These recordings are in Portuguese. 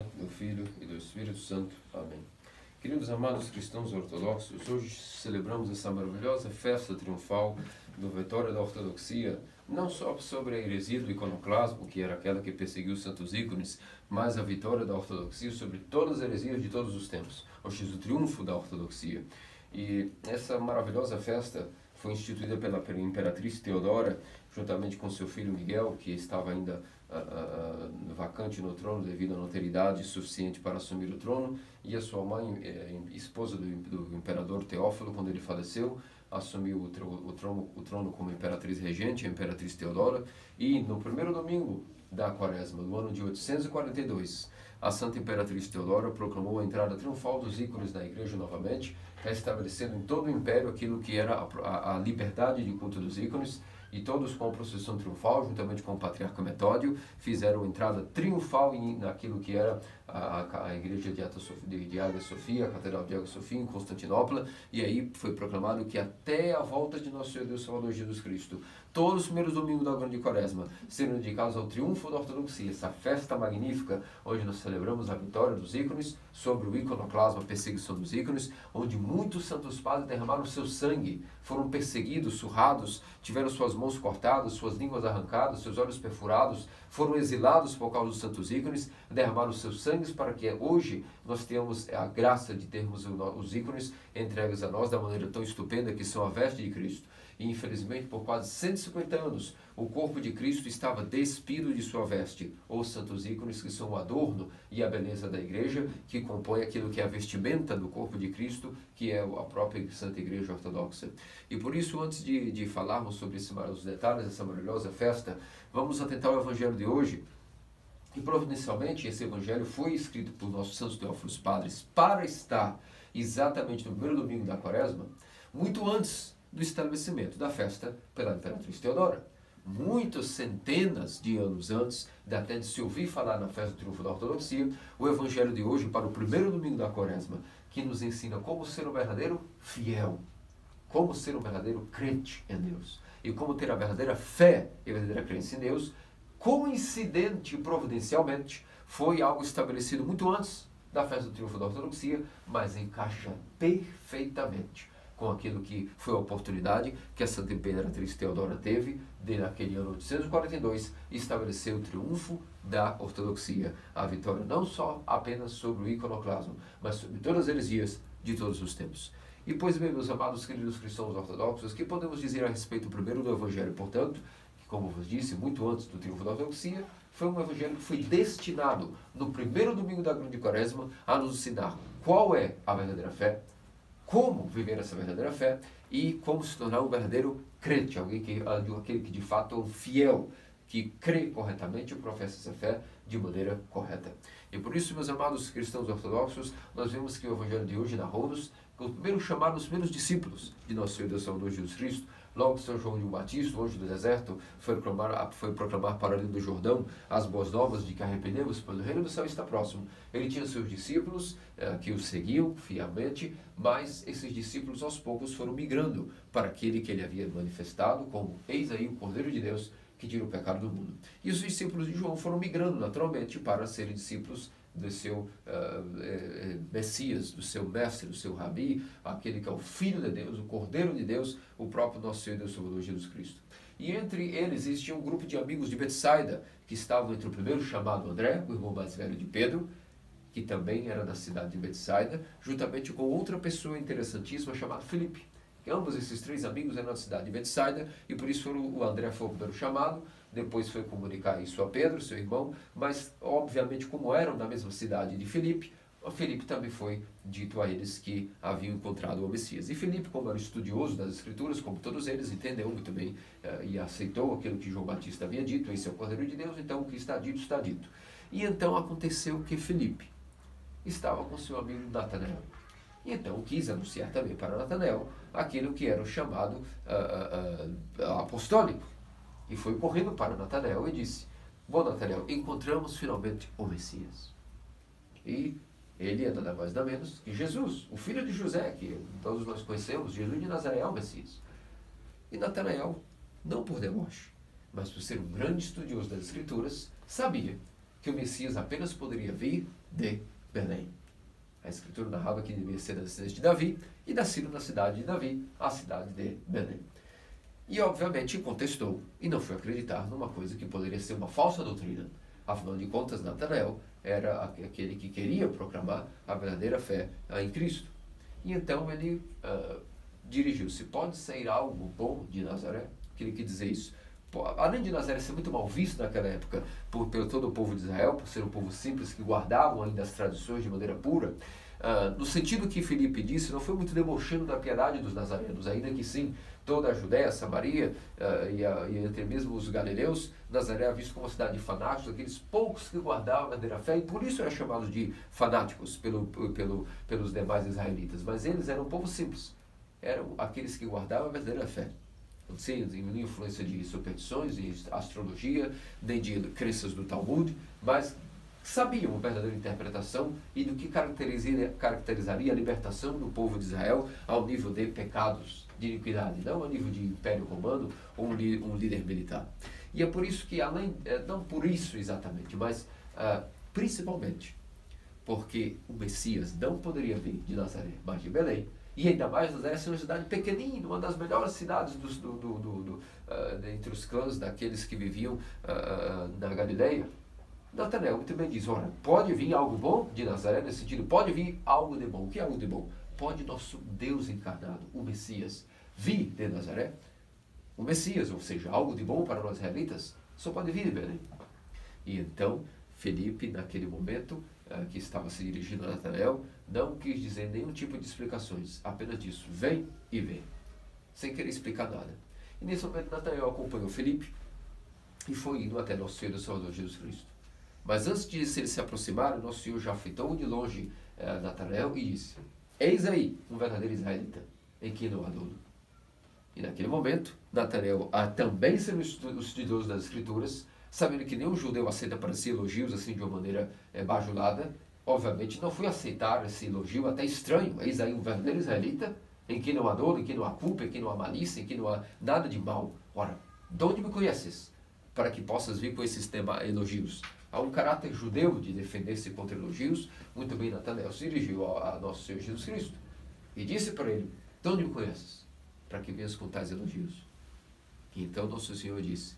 Do Filho e do Espírito Santo. Amém. Queridos amados cristãos ortodoxos, hoje celebramos essa maravilhosa festa triunfal da vitória da ortodoxia, não só sobre a heresia do iconoclasmo, que era aquela que perseguiu os santos ícones, mas a vitória da ortodoxia sobre todas as heresias de todos os tempos, ou seja, o triunfo da ortodoxia. E essa maravilhosa festa foi instituída pela imperatriz Teodora, juntamente com seu filho Miguel, que estava ainda vacante no trono devido à não ter idade suficiente para assumir o trono, e a sua mãe, esposa do imperador Teófilo, quando ele faleceu, assumiu o trono como imperatriz regente, a imperatriz Teodora, e no primeiro domingo da quaresma, do ano de 842, a Santa Imperatriz Teodora proclamou a entrada triunfal dos ícones na igreja novamente, restabelecendo em todo o império aquilo que era a liberdade de culto dos ícones, e todos com a procissão triunfal, juntamente com o patriarca Metódio, fizeram entrada triunfal naquilo que era a igreja de Hagia Sofia, a catedral de Hagia Sofia, em Constantinopla, e aí foi proclamado que até a volta de nosso Deus Salvador Jesus Cristo, todos os primeiros domingos da Grande Quaresma serão dedicados ao triunfo da ortodoxia, essa festa magnífica, onde nós celebramos a vitória dos ícones sobre o iconoclasmo, a perseguição dos ícones, onde muitos santos padres derramaram seu sangue, foram perseguidos, surrados, tiveram suas mãos cortadas, suas línguas arrancadas, seus olhos perfurados, foram exilados por causa dos santos ícones, derramaram seus sangues para que hoje nós tenhamos a graça de termos os ícones entregues a nós da maneira tão estupenda que são a veste de Cristo. E infelizmente por quase 150 anos o corpo de Cristo estava despido de sua veste, os santos ícones que são o adorno e a beleza da igreja, que compõe aquilo que é a vestimenta do corpo de Cristo, que é a própria Santa Igreja Ortodoxa. E por isso, antes de falarmos sobre os detalhes dessa maravilhosa festa, vamos atentar ao Evangelho de hoje. E providencialmente esse Evangelho foi escrito por nossos santos Teófilos Padres para estar exatamente no primeiro domingo da Quaresma, muito antes do estabelecimento da festa pela Imperatriz Teodora. Muitas centenas de anos antes até de se ouvir falar na festa do triunfo da ortodoxia, o Evangelho de hoje para o primeiro domingo da Quaresma, que nos ensina como ser um verdadeiro fiel, como ser um verdadeiro crente em Deus, e como ter a verdadeira fé e a verdadeira crença em Deus, coincidente e providencialmente, foi algo estabelecido muito antes da festa do triunfo da ortodoxia, mas encaixa perfeitamente com aquilo que foi a oportunidade que a Santa Imperatriz Teodora teve de, naquele ano 842, estabelecer o triunfo da ortodoxia, a vitória não só apenas sobre o iconoclasmo, mas sobre todas as heresias de todos os tempos. E pois bem, meus amados queridos cristãos ortodoxos, que podemos dizer a respeito primeiro do Evangelho, portanto, que como vos disse, muito antes do triunfo da ortodoxia, foi um Evangelho que foi destinado, no primeiro domingo da Grande Quaresma, a nos ensinar qual é a verdadeira fé, como viver essa verdadeira fé e como se tornar um verdadeiro crente, aquele que de fato é um fiel, que crê corretamente e professa essa fé de maneira correta. E por isso, meus amados cristãos ortodoxos, nós vemos que o Evangelho de hoje narrou-nos que os primeiros discípulos de nosso Senhor Deus Salvador Jesus Cristo, logo São João de Batista, o anjo do deserto, foi proclamar para além do Jordão as boas novas de que arrependemos, pois o reino do céu está próximo. Ele tinha seus discípulos que o seguiam fielmente, mas esses discípulos aos poucos foram migrando para aquele que ele havia manifestado como eis aí o Cordeiro de Deus que tira o pecado do mundo. E os discípulos de João foram migrando naturalmente para serem discípulos do seu Messias, do seu mestre, do seu Rabi, aquele que é o Filho de Deus, o Cordeiro de Deus, o próprio nosso Senhor Deus Salvador Jesus Cristo. E entre eles existia um grupo de amigos de Betsaida, que estavam entre o primeiro chamado André, o irmão mais velho de Pedro, que também era da cidade de Betsaida, juntamente com outra pessoa interessantíssima chamada Filipe. Ambos esses três amigos eram da cidade de Betsaida, e por isso o André foi o primeiro chamado, depois foi comunicar isso a Pedro, seu irmão, mas obviamente como eram da mesma cidade de Filipe, Filipe também foi dito a eles que haviam encontrado o Messias. E Filipe, como era estudioso das Escrituras, como todos eles, entendeu muito bem e aceitou aquilo que João Batista havia dito, esse é o Cordeiro de Deus, então o que está dito, está dito. E então aconteceu que Filipe estava com seu amigo Natanael. E então quis anunciar também para Natanael aquilo que era o chamado apostólico. E foi correndo para Natanael e disse: bom, Natanael, encontramos finalmente o Messias. E ele é nada mais nada menos que Jesus, o filho de José, que todos nós conhecemos, Jesus de Nazaré é o Messias. E Natanael, não por deboche, mas por ser um grande estudioso das Escrituras, sabia que o Messias apenas poderia vir de Belém. A Escritura narrava que devia ser da cidade de Davi, e nascido na cidade de Davi, a cidade de Belém. E, obviamente, contestou e não foi acreditar numa coisa que poderia ser uma falsa doutrina. Afinal de contas, Natanael era aquele que queria proclamar a verdadeira fé em Cristo. E então ele dirigiu-se: pode sair algo bom de Nazaré? Queria que dizer isso. Além de Nazaré ser muito mal visto naquela época pelo todo o povo de Israel, por ser um povo simples que guardavam ainda as tradições de maneira pura, no sentido que Filipe disse, não foi muito debochando da piedade dos nazarenos, ainda que sim, toda a Judéia, Samaria e entre mesmo os galileus, Nazaré era visto como uma cidade de fanáticos, aqueles poucos que guardavam a verdadeira fé, e por isso era chamado de fanáticos pelos demais israelitas. Mas eles eram um povo simples, eram aqueles que guardavam a verdadeira fé. Não sei, nenhuma influência de superstições, de astrologia, nem de crenças do Talmud, mas sabiam a verdadeira interpretação e do que caracterizaria a libertação do povo de Israel ao nível de pecados de iniquidade, não ao nível de Império Romano ou um líder militar. E é por isso que, não por isso exatamente, mas principalmente porque o Messias não poderia vir de Nazaré, mas de Belém. E ainda mais, Nazaré é uma cidade pequenina, uma das melhores cidades entre os clãs daqueles que viviam na Galileia. Natanael muito bem diz: ora, pode vir algo bom de Nazaré, nesse sentido, pode vir algo de bom. O que é algo de bom? Pode nosso Deus encarnado, o Messias, vir de Nazaré? O Messias, ou seja, algo de bom para nós israelitas, só pode vir de Belém. E então, Felipe, naquele momento, que estava se dirigindo a Natanael, não quis dizer nenhum tipo de explicações, apenas disse: vem e vem, sem querer explicar nada. E nesse momento Natanael acompanhou Felipe e foi indo até nosso Senhor e Salvador Jesus Cristo. Mas antes de ele se aproximar, o nosso Senhor já fitou de longe Natanael e disse: eis aí um verdadeiro israelita, em quem não há dolo. E naquele momento, Natanael, também sendo estudioso das Escrituras, sabendo que nenhum judeu aceita para si elogios assim de uma maneira bajulada, obviamente não foi aceitar esse elogio até estranho. Eis aí um verdadeiro israelita, em quem não há dolo, em quem não há culpa, em quem não há malícia, em quem não há nada de mal. Ora, de onde me conheces? Para que possas vir com esses elogios. Há um caráter judeu de defender-se contra elogios. Muito bem, Natanael se dirigiu a nosso Senhor Jesus Cristo e disse para ele: de onde me conheces? Para que venhas com tais elogios. E então nosso Senhor disse: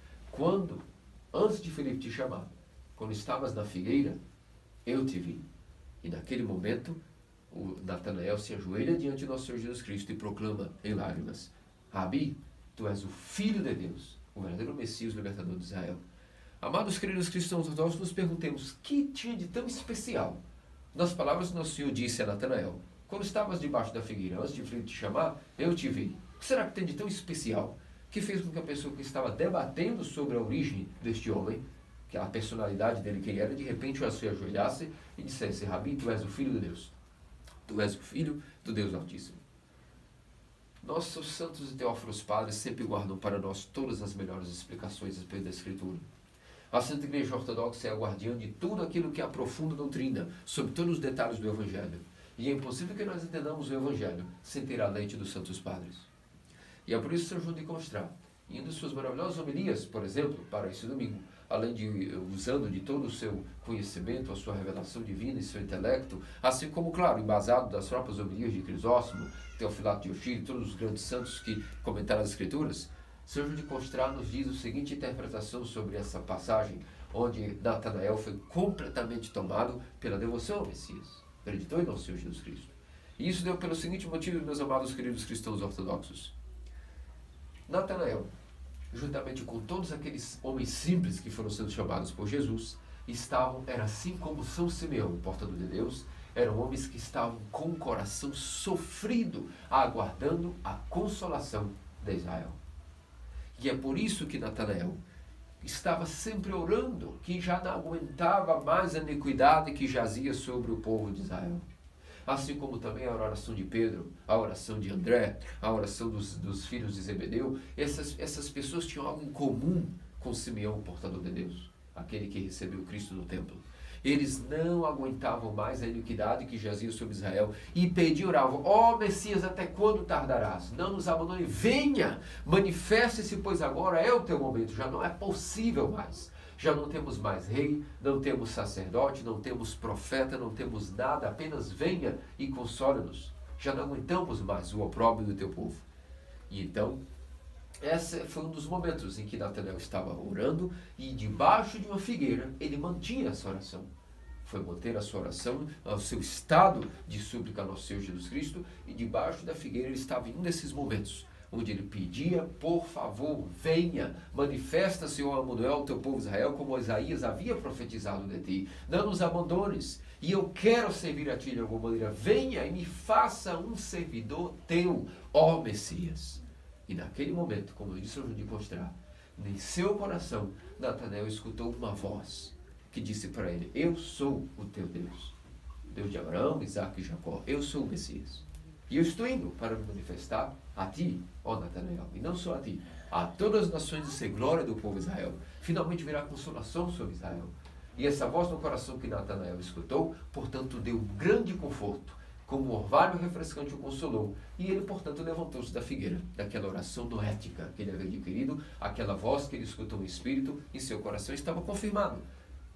antes de Filipe te chamar, quando estavas na figueira, eu te vi. E naquele momento, o Natanael se ajoelha diante de nosso Senhor Jesus Cristo e proclama em lágrimas: Rabi, tu és o Filho de Deus, o verdadeiro Messias, o libertador de Israel. Amados queridos cristãos ortodoxos, nos perguntemos: que tinha de tão especial? Nas palavras que nosso Senhor disse a Natanael: quando estavas debaixo da figueira, antes de Filipe te chamar, eu te vi. O que será que tem de tão especial que fez com que a pessoa que estava debatendo sobre a origem deste homem, que a personalidade dele, quem era, de repente se ajoelhasse e dissesse: Rabi, tu és o Filho de Deus, tu és o Filho do Deus Altíssimo. Nossos santos e teófilos padres sempre guardam para nós todas as melhores explicações a respeito da Escritura. A Santa Igreja Ortodoxa é a guardiã de tudo aquilo que aprofunda a doutrina, sobre todos os detalhes do Evangelho. E é impossível que nós entendamos o Evangelho sem ter a lente dos santos padres. E é por isso que São João de Constrá, indo suas maravilhosas homilias, por exemplo, para esse domingo, além de usando de todo o seu conhecimento, a sua revelação divina e seu intelecto, assim como, claro, embasado das próprias homilias de Crisóstomo, Teofilato de Ofírio, todos os grandes santos que comentaram as Escrituras, São João de Constrá nos diz a seguinte interpretação sobre essa passagem, onde Natanael foi completamente tomado pela devoção ao Messias, acreditou em nosso Senhor Jesus Cristo. E isso deu pelo seguinte motivo, meus amados queridos cristãos ortodoxos. Natanael, juntamente com todos aqueles homens simples que foram sendo chamados por Jesus, era assim como São Simeão, portador de Deus, eram homens que estavam com o coração sofrido, aguardando a consolação de Israel. E é por isso que Natanael estava sempre orando, que já não aguentava mais a iniquidade que jazia sobre o povo de Israel. Assim como também a oração de Pedro, a oração de André, a oração dos filhos de Zebedeu, essas pessoas tinham algo em comum com Simeão, o portador de Deus, aquele que recebeu Cristo no templo. Eles não aguentavam mais a iniquidade que jazia sobre Israel e pediam, oravam: ó Messias, até quando tardarás? Não nos abandone, venha, manifeste-se, pois agora é o teu momento, já não é possível mais. Já não temos mais rei, não temos sacerdote, não temos profeta, não temos nada, apenas venha e console-nos. Já não aguentamos mais o opróbrio do teu povo. E então, esse foi um dos momentos em que Natanael estava orando e debaixo de uma figueira ele mantinha essa oração. Foi manter a sua oração, o seu estado de súplica ao nosso Senhor Jesus Cristo, e debaixo da figueira ele estava em um desses momentos, onde ele pedia, por favor, venha, manifesta, Senhor Emanuel, teu povo Israel, como Isaías havia profetizado de ti. Não nos abandones, e eu quero servir a ti de alguma maneira. Venha e me faça um servidor teu, ó Messias. E naquele momento, como eu disse hoje de mostrar, em seu coração, Natanael escutou uma voz que disse para ele: eu sou o teu Deus, Deus de Abraão, Isaque e Jacó. Eu sou o Messias. E eu estou indo para me manifestar a ti, ó Natanael, e não só a ti, a todas as nações de ser glória do povo Israel. Finalmente virá consolação sobre Israel. E essa voz no coração que Natanael escutou, portanto, deu um grande conforto, como um orvalho refrescante o consolou. E ele, portanto, levantou-se da figueira, daquela oração noética que ele havia adquirido, aquela voz que ele escutou no Espírito, em seu coração estava confirmado.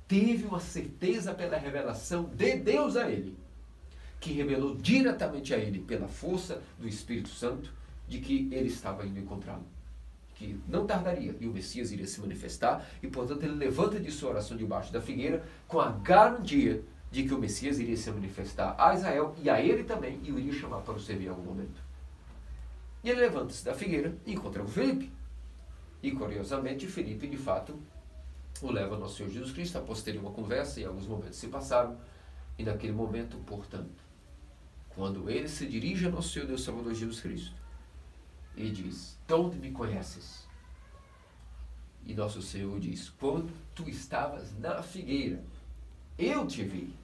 Teve uma certeza pela revelação de Deus a ele, que revelou diretamente a ele, pela força do Espírito Santo, de que ele estava indo encontrá-lo, que não tardaria e o Messias iria se manifestar. E portanto ele levanta de sua oração debaixo da figueira com a garantia de que o Messias iria se manifestar a Israel e a ele também, e o iria chamar para o servir em algum momento. E ele levanta-se da figueira e encontra o Filipe, e curiosamente Filipe de fato o leva ao nosso Senhor Jesus Cristo. Após terem uma conversa, e alguns momentos se passaram, e naquele momento, portanto, quando ele se dirige ao nosso Senhor Deus Salvador Jesus Cristo e diz: de onde me conheces? E nosso Senhor diz: quando tu estavas na figueira, eu te vi.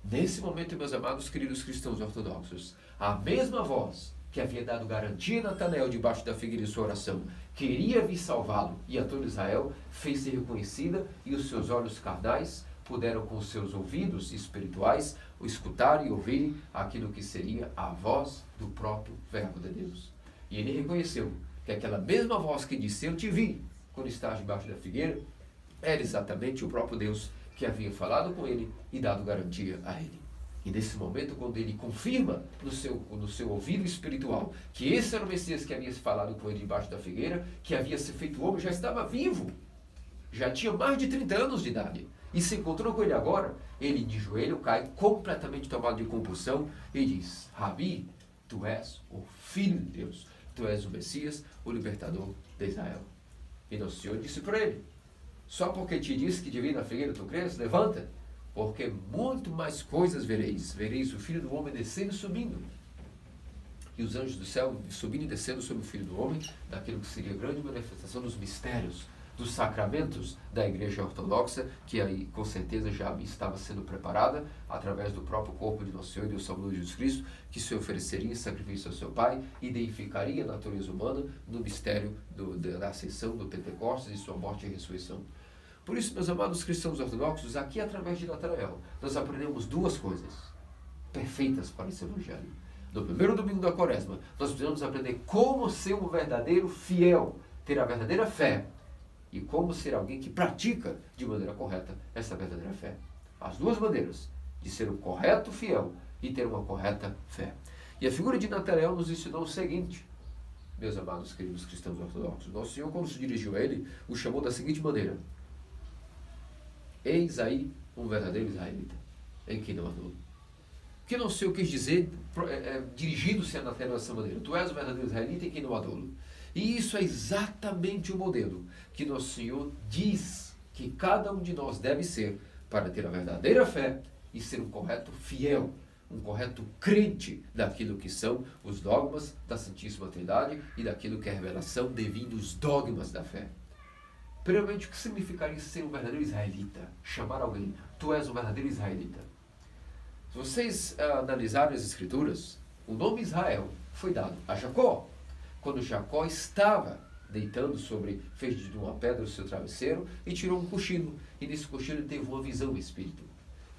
Nesse momento, meus amados queridos cristãos ortodoxos, a mesma voz que havia dado garantia a Natanael debaixo da figueira de sua oração, queria vir salvá-lo e a todo Israel, fez-se reconhecida, e os seus olhos carnais puderam com os seus ouvidos espirituais escutar e ouvir aquilo que seria a voz do próprio Verbo de Deus. E ele reconheceu que aquela mesma voz que disse: eu te vi quando estás debaixo da figueira, era exatamente o próprio Deus que havia falado com ele e dado garantia a ele. E nesse momento, quando ele confirma no seu ouvido espiritual que esse era o Messias que havia falado com ele debaixo da figueira, que havia se feito homem, já estava vivo, já tinha mais de 30 anos de idade, e se encontrou com ele agora, ele de joelho cai, completamente tomado de compulsão, e diz: Rabi, tu és o Filho de Deus, tu és o Messias, o libertador de Israel. E nosso Senhor disse para ele: só porque te disse que devia ir na figueira tu crês, levanta, porque muito mais coisas vereis. Vereis o Filho do Homem descendo e subindo, e os anjos do céu subindo e descendo sobre o Filho do Homem, daquilo que seria a grande manifestação dos mistérios, dos sacramentos da Igreja Ortodoxa, que aí com certeza já estava sendo preparada através do próprio corpo de nosso Senhor e Deus Salvador Jesus Cristo, que se ofereceria em sacrifício ao seu Pai e deificaria a natureza humana no mistério da ascensão, do Pentecostes e sua morte e ressurreição. Por isso, meus amados cristãos ortodoxos, aqui através de Natanael, nós aprendemos duas coisas perfeitas para esse Evangelho. No primeiro domingo da Quaresma, nós precisamos aprender como ser um verdadeiro fiel, ter a verdadeira fé, e como ser alguém que pratica de maneira correta essa verdadeira fé. As duas maneiras de ser um correto fiel e ter uma correta fé. E a figura de Natanael nos ensinou o seguinte, meus amados queridos cristãos ortodoxos. Nosso Senhor, quando se dirigiu a ele, o chamou da seguinte maneira: eis aí um verdadeiro israelita, em quem não há dolo. Que não sei o que quis dizer, dirigindo-se a Natanael dessa maneira: tu és o verdadeiro israelita em quem não há dolo. E isso é exatamente o modelo que nosso Senhor diz que cada um de nós deve ser para ter a verdadeira fé e ser um correto fiel, um correto crente daquilo que são os dogmas da Santíssima Trindade e daquilo que é a revelação devido aos dogmas da fé. Primeiramente, o que significaria ser um verdadeiro israelita? Chamar alguém: tu és um verdadeiro israelita. Se vocês analisarem as Escrituras, o nome Israel foi dado a Jacó. Quando Jacó estava deitando fez de uma pedra o seu travesseiro e tirou um cochilo. E nesse cochilo ele teve uma visão no Espírito.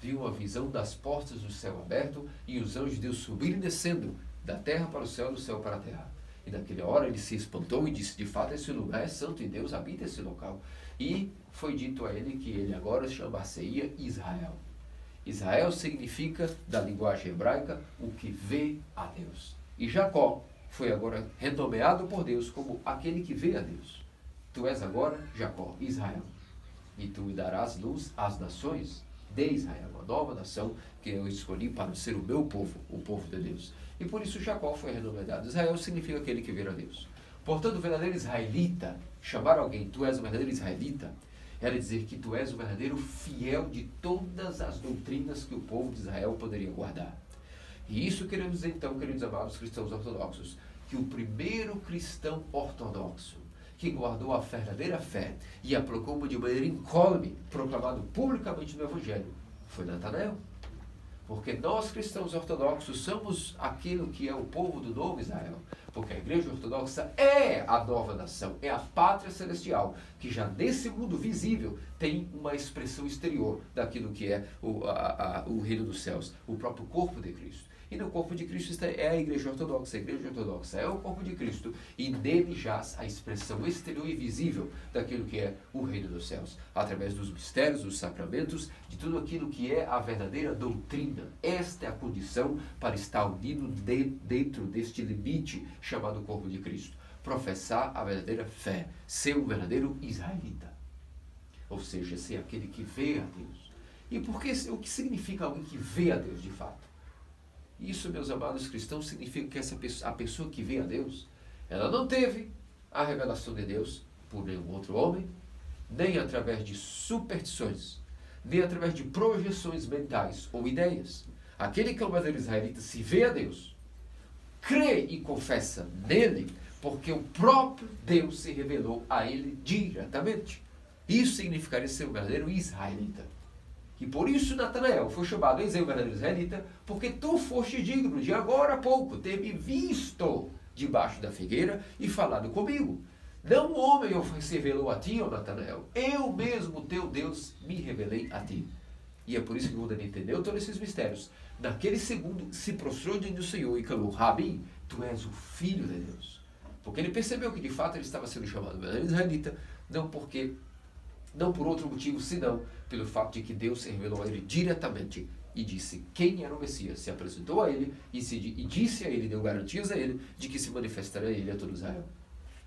Viu uma visão das portas do céu aberto e os anjos de Deus subindo e descendo da terra para o céu, do céu para a terra. E naquela hora ele se espantou e disse: de fato esse lugar é santo e Deus habita esse local. E foi dito a ele que ele agora chamar-se-ia Israel. Israel significa, da linguagem hebraica, o que vê a Deus. E Jacó foi agora renomeado por Deus como aquele que vê a Deus. Tu és agora Jacó, Israel. E tu me darás luz às nações de Israel, uma nova nação que eu escolhi para ser o meu povo, o povo de Deus. E por isso Jacó foi renomeado. Israel significa aquele que vê a Deus. Portanto, o verdadeiro israelita, chamar alguém, tu és o verdadeiro israelita, era dizer que tu és o verdadeiro fiel de todas as doutrinas que o povo de Israel poderia guardar. E isso queremos dizer então, queridos amados cristãos ortodoxos, que o primeiro cristão ortodoxo que guardou a verdadeira fé e a proclamou de maneira incólume, proclamado publicamente no Evangelho, foi Natanael. Porque nós, cristãos ortodoxos, somos aquilo que é o povo do novo Israel. Porque a igreja ortodoxa é a nova nação, é a pátria celestial, que já nesse mundo visível tem uma expressão exterior daquilo que é o reino dos céus, o próprio corpo de Cristo. E no corpo de Cristo é a igreja ortodoxa. A igreja ortodoxa é o corpo de Cristo e nele jaz a expressão exterior e visível daquilo que é o reino dos céus, através dos mistérios, dos sacramentos, de tudo aquilo que é a verdadeira doutrina. Esta é a condição para estar unido dentro deste limite chamado corpo de Cristo. Professar a verdadeira fé, ser um verdadeiro israelita. Ou seja, ser aquele que vê a Deus. E o que significa alguém que vê a Deus de fato? Isso, meus amados cristãos, significa que a pessoa que vê a Deus, ela não teve a revelação de Deus por nenhum outro homem, nem através de superstições, nem através de projeções mentais ou ideias. Aquele que é o verdadeiro israelita se vê a Deus, crê e confessa nele, porque o próprio Deus se revelou a ele diretamente. Isso significaria ser o verdadeiro israelita. E por isso Natanael foi chamado, eis aí o verdadeiro israelita, porque tu foste digno de agora há pouco ter me visto debaixo da figueira e falado comigo. Não o homem se revelou a ti, ó Natanael, eu mesmo, teu Deus, me revelei a ti. E é por isso que quando ele entendeu todos esses mistérios, naquele segundo se prostrou diante do Senhor e clamou, Rabi, tu és o Filho de Deus. Porque ele percebeu que de fato ele estava sendo chamado verdadeiro israelita, não por outro motivo, senão pelo fato de que Deus se revelou a ele diretamente e disse quem era o Messias, se apresentou a ele e disse a ele, deu garantias a ele de que se manifestaria a ele a todo Israel.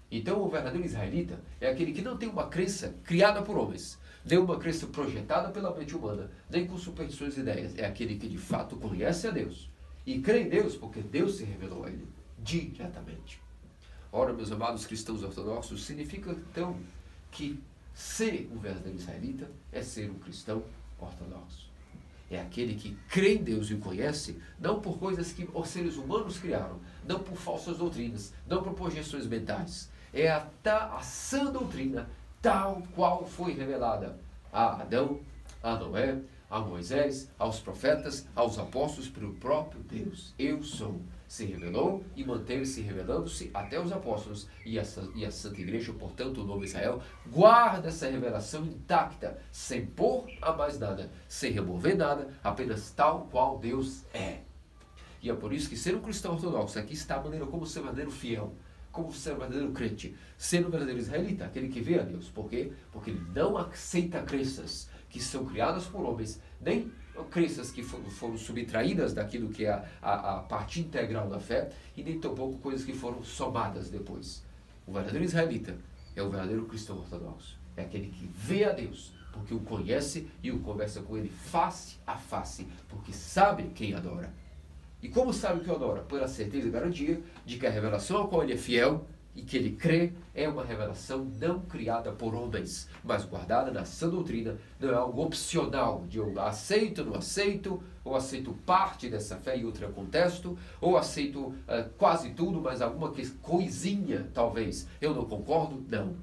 Então o verdadeiro israelita é aquele que não tem uma crença criada por homens, nem uma crença projetada pela mente humana, nem com superstições e ideias. É aquele que de fato conhece a Deus e crê em Deus porque Deus se revelou a ele diretamente. Ora, meus amados cristãos ortodoxos, significa então que ser um verdadeiro israelita é ser um cristão ortodoxo. É aquele que crê em Deus e o conhece, não por coisas que os seres humanos criaram, não por falsas doutrinas, não por projeções mentais. É a sã doutrina tal qual foi revelada a Adão, a Noé, a Moisés, aos profetas, aos apóstolos, pelo próprio Deus. Eu sou. Se revelou e manteve-se revelando-se até os apóstolos e a Santa Igreja, portanto, o novo Israel, guarda essa revelação intacta, sem pôr a mais nada, sem remover nada, apenas tal qual Deus é. E é por isso que ser um cristão ortodoxo, aqui está a maneira como ser verdadeiro fiel, como ser um verdadeiro crente, ser um verdadeiro israelita, aquele que vê a Deus. Por quê? Porque ele não aceita crenças que são criadas por homens, nem crenças que foram subtraídas daquilo que é a parte integral da fé, e nem tampouco coisas que foram somadas depois. O verdadeiro israelita é o verdadeiro cristão ortodoxo. É aquele que vê a Deus, porque o conhece e o conversa com ele face a face, porque sabe quem adora. E como sabe que o adora? Pela certeza e garantia de que a revelação ao qual ele é fiel e que ele crê é uma revelação não criada por homens, mas guardada na sã doutrina, não é algo opcional, de eu aceito, não aceito, ou aceito parte dessa fé e outra contesto, ou aceito quase tudo, mas alguma coisinha, talvez, eu não concordo, não.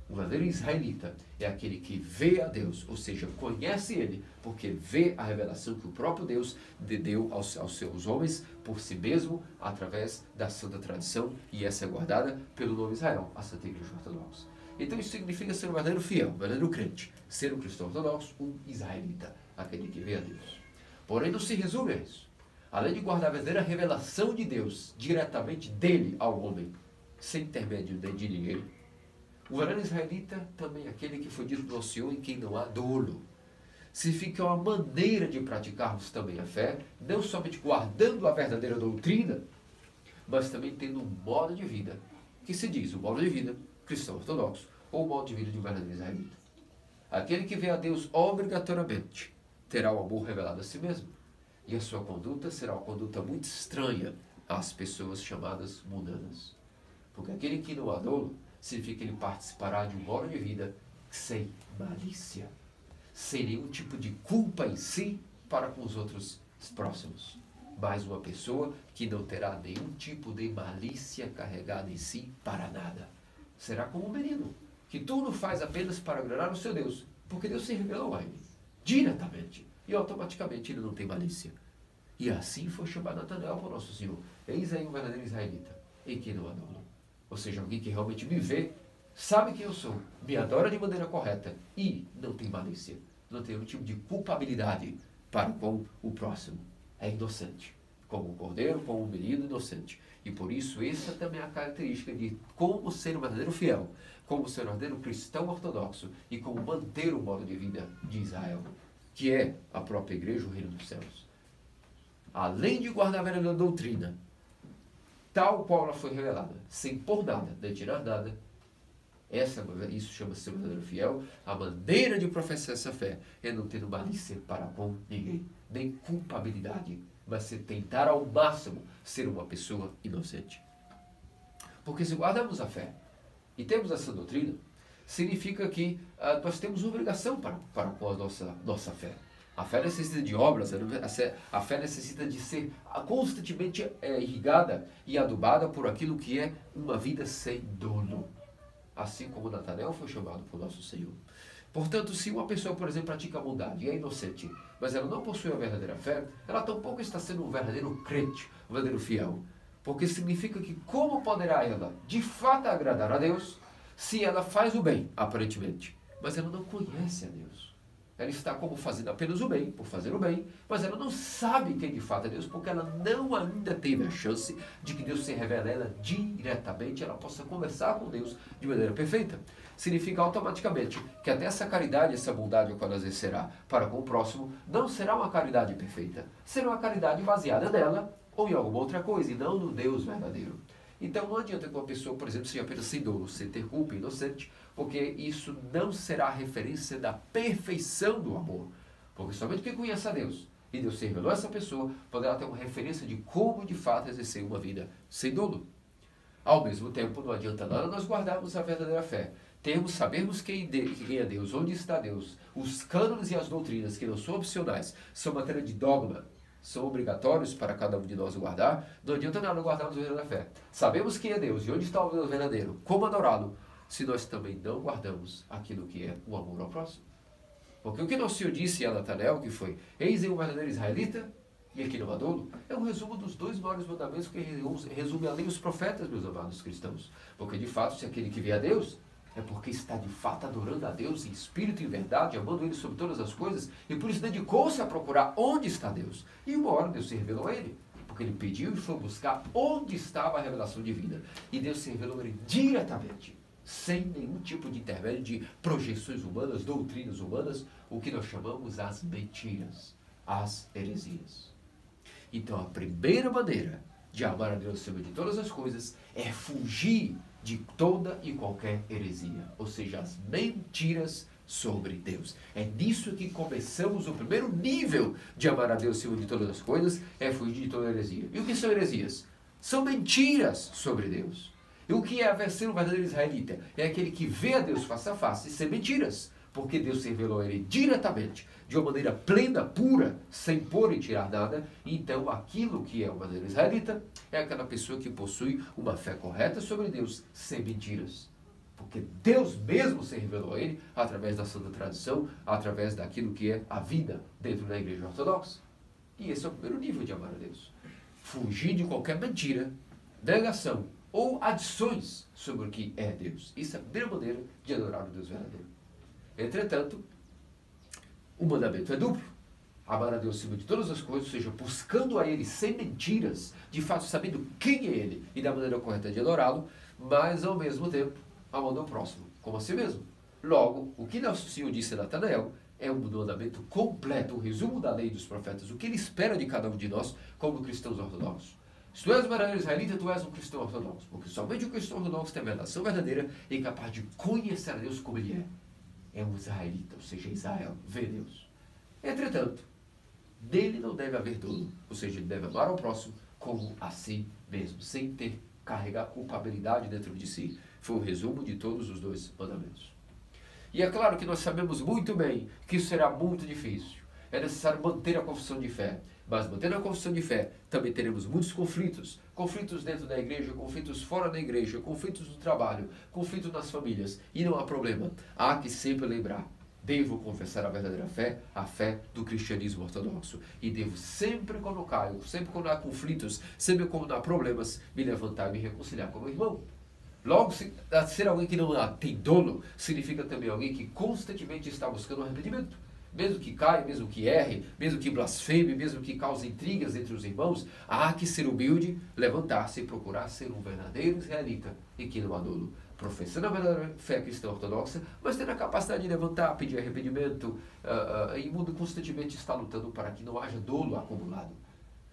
O verdadeiro israelita é aquele que vê a Deus, ou seja, conhece Ele, porque vê a revelação que o próprio Deus deu aos seus homens por si mesmo, através da santa tradição, e essa é guardada pelo novo Israel, a Santa Igreja Ortodoxa. Então isso significa ser um verdadeiro fiel, um verdadeiro crente, ser um cristão ortodoxo, um israelita, aquele que vê a Deus. Porém não se resume a isso. Além de guardar a verdadeira revelação de Deus diretamente dele ao homem, sem intermédio de ninguém, O verdadeiro israelita também é aquele que foi dito pelo Senhor em quem não há dolo. Significa uma maneira de praticarmos também a fé, não somente guardando a verdadeira doutrina, mas também tendo um modo de vida, que se diz o modo de vida cristão ortodoxo, ou o modo de vida de um verdadeiro israelita. Aquele que vê a Deus obrigatoriamente terá o amor revelado a si mesmo, e a sua conduta será uma conduta muito estranha às pessoas chamadas mundanas. Porque aquele que não há dolo, significa que ele participará de um modo de vida sem malícia, sem nenhum tipo de culpa em si para com os outros próximos. Mas uma pessoa que não terá nenhum tipo de malícia carregada em si para nada. Será como um menino, que tudo faz apenas para agradar o seu Deus, porque Deus se revelou a ele, diretamente, e automaticamente ele não tem malícia. E assim foi chamado Natanael por nosso Senhor. Eis aí um verdadeiro israelita, em quem não há dolo. Ou seja, alguém que realmente me vê, sabe quem eu sou, me adora de maneira correta e não tem malícia, não tem nenhum tipo de culpabilidade para com o próximo. É inocente, como um cordeiro, como um menino inocente. E por isso essa também é a característica de como ser um verdadeiro fiel, como ser um verdadeiro cristão ortodoxo e como manter o modo de vida de Israel, que é a própria igreja, o reino dos céus. Além de guardar a verdadeira doutrina, tal qual ela foi revelada, sem pôr nada, nem tirar nada, isso chama-se ser verdadeiro fiel. A maneira de professar essa fé é não ter malícia para com ninguém, nem culpabilidade, mas se tentar ao máximo ser uma pessoa inocente. Porque se guardamos a fé e temos essa doutrina, significa que nós temos obrigação para com a nossa fé. A fé necessita de obras, a fé necessita de ser constantemente irrigada e adubada por aquilo que é uma vida sem dolo. Assim como Natanael foi chamado por nosso Senhor. Portanto, se uma pessoa, por exemplo, pratica a bondade e é inocente, mas ela não possui a verdadeira fé, ela tampouco está sendo um verdadeiro crente, um verdadeiro fiel. Porque significa que como poderá ela, de fato, agradar a Deus, se ela faz o bem, aparentemente, mas ela não conhece a Deus. Ela está como fazendo apenas o bem, por fazer o bem, mas ela não sabe quem de fato é Deus, porque ela não ainda teve a chance de que Deus se revele a ela diretamente, ela possa conversar com Deus de maneira perfeita. Significa automaticamente que até essa caridade, essa bondade que ela exercerá para com o próximo, não será uma caridade perfeita, será uma caridade baseada nela ou em alguma outra coisa, e não no Deus verdadeiro. Então não adianta que uma pessoa, por exemplo, seja apenas sem dolo, sem ter culpa, inocente, porque isso não será a referência da perfeição do amor. Porque somente quem conhece a Deus, e Deus se revelou a essa pessoa, poderá ter uma referência de como de fato exercer uma vida sem dolo. Ao mesmo tempo, não adianta nada nós guardarmos a verdadeira fé. Sabermos quem é Deus, onde está Deus, os cânones e as doutrinas, que não são opcionais, são matéria de dogma, são obrigatórios para cada um de nós guardar. Não adianta nada guardarmos a verdadeira fé. Sabemos quem é Deus e onde está o Deus verdadeiro, como adorá-lo, se nós também não guardamos aquilo que é o amor ao próximo. Porque o que nosso Senhor disse a Natanael, que foi, eis aí um verdadeiro israelita, e aqui não há dolo, é um resumo dos dois maiores mandamentos que resume além os profetas, meus amados cristãos. Porque de fato, se aquele que vê a Deus, é porque está de fato adorando a Deus em espírito e em verdade, amando Ele sobre todas as coisas, e por isso dedicou-se a procurar onde está Deus. E uma hora Deus se revelou a ele, porque ele pediu e foi buscar onde estava a revelação divina. E Deus se revelou a ele diretamente, sem nenhum tipo de intermédio de projeções humanas, doutrinas humanas, o que nós chamamos as mentiras, as heresias. Então a primeira maneira de amar a Deus acima de todas as coisas é fugir de toda e qualquer heresia, ou seja, as mentiras sobre Deus. É nisso que começamos o primeiro nível de amar a Deus acima de todas as coisas, é fugir de toda heresia. E o que são heresias? São mentiras sobre Deus. E o que é ser um verdadeiro israelita? É aquele que vê a Deus face a face, sem mentiras, porque Deus se revelou a ele diretamente, de uma maneira plena, pura, sem pôr e tirar nada. Então, aquilo que é o verdadeiro israelita é aquela pessoa que possui uma fé correta sobre Deus, sem mentiras. Porque Deus mesmo se revelou a ele através da santa tradição, através daquilo que é a vida dentro da igreja ortodoxa. E esse é o primeiro nível de amar a Deus. Fugir de qualquer mentira, negação ou adições sobre o que é Deus. Isso é a primeira maneira de adorar o Deus verdadeiro. Entretanto, o mandamento é duplo. Amar a Deus acima de todas as coisas, ou seja, buscando a Ele sem mentiras, de fato sabendo quem é Ele e da maneira correta de adorá-lo, mas ao mesmo tempo amando ao próximo, como a si mesmo. Logo, o que nosso Senhor disse a Natanael é um mandamento completo, um resumo da lei dos profetas, o que ele espera de cada um de nós como cristãos ortodoxos. Se tu és um verdadeiro israelita, tu és um cristão ortodoxo, porque somente o cristão ortodoxo tem a revelação verdadeira e é capaz de conhecer a Deus como ele é. É um israelita, ou seja, Israel, vê Deus. Entretanto, dele não deve haver dolo, ou seja, ele deve amar ao próximo como a si mesmo, sem ter carregar culpabilidade dentro de si. Foi o resumo de todos os dois mandamentos. E é claro que nós sabemos muito bem que isso será muito difícil. É necessário manter a confissão de fé. Mas mantendo a confissão de fé, também teremos muitos conflitos. Conflitos dentro da igreja, conflitos fora da igreja, conflitos no trabalho, conflitos nas famílias. E não há problema. Há que sempre lembrar. Devo confessar a verdadeira fé, a fé do cristianismo ortodoxo. E devo sempre quando caio, sempre quando há conflitos, sempre quando há problemas, me levantar e me reconciliar com o meu irmão. Logo, ser alguém que não tem dolo, significa também alguém que constantemente está buscando arrependimento. Mesmo que caia, mesmo que erre, mesmo que blasfeme, mesmo que cause intrigas entre os irmãos, há que ser humilde, levantar-se e procurar ser um verdadeiro israelita e que não há dolo. Professando a verdadeira fé cristã ortodoxa, mas tendo a capacidade de levantar, pedir arrependimento, e o mundo constantemente está lutando para que não haja dolo acumulado.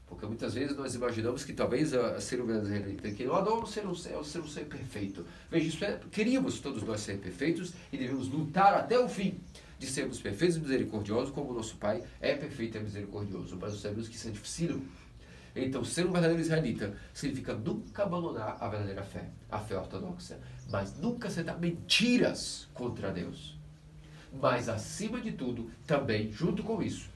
Porque muitas vezes nós imaginamos que talvez ser um verdadeiro israelita que não há dolo ser um ser perfeito. Veja, queríamos todos nós ser perfeitos e devemos lutar até o fim de sermos perfeitos e misericordiosos, como o nosso Pai é perfeito e misericordioso. Mas nós sabemos que isso é difícil. Então, ser um verdadeiro israelita significa nunca abandonar a verdadeira fé, a fé ortodoxa, mas nunca aceitar mentiras contra Deus. Mas, acima de tudo, também, junto com isso,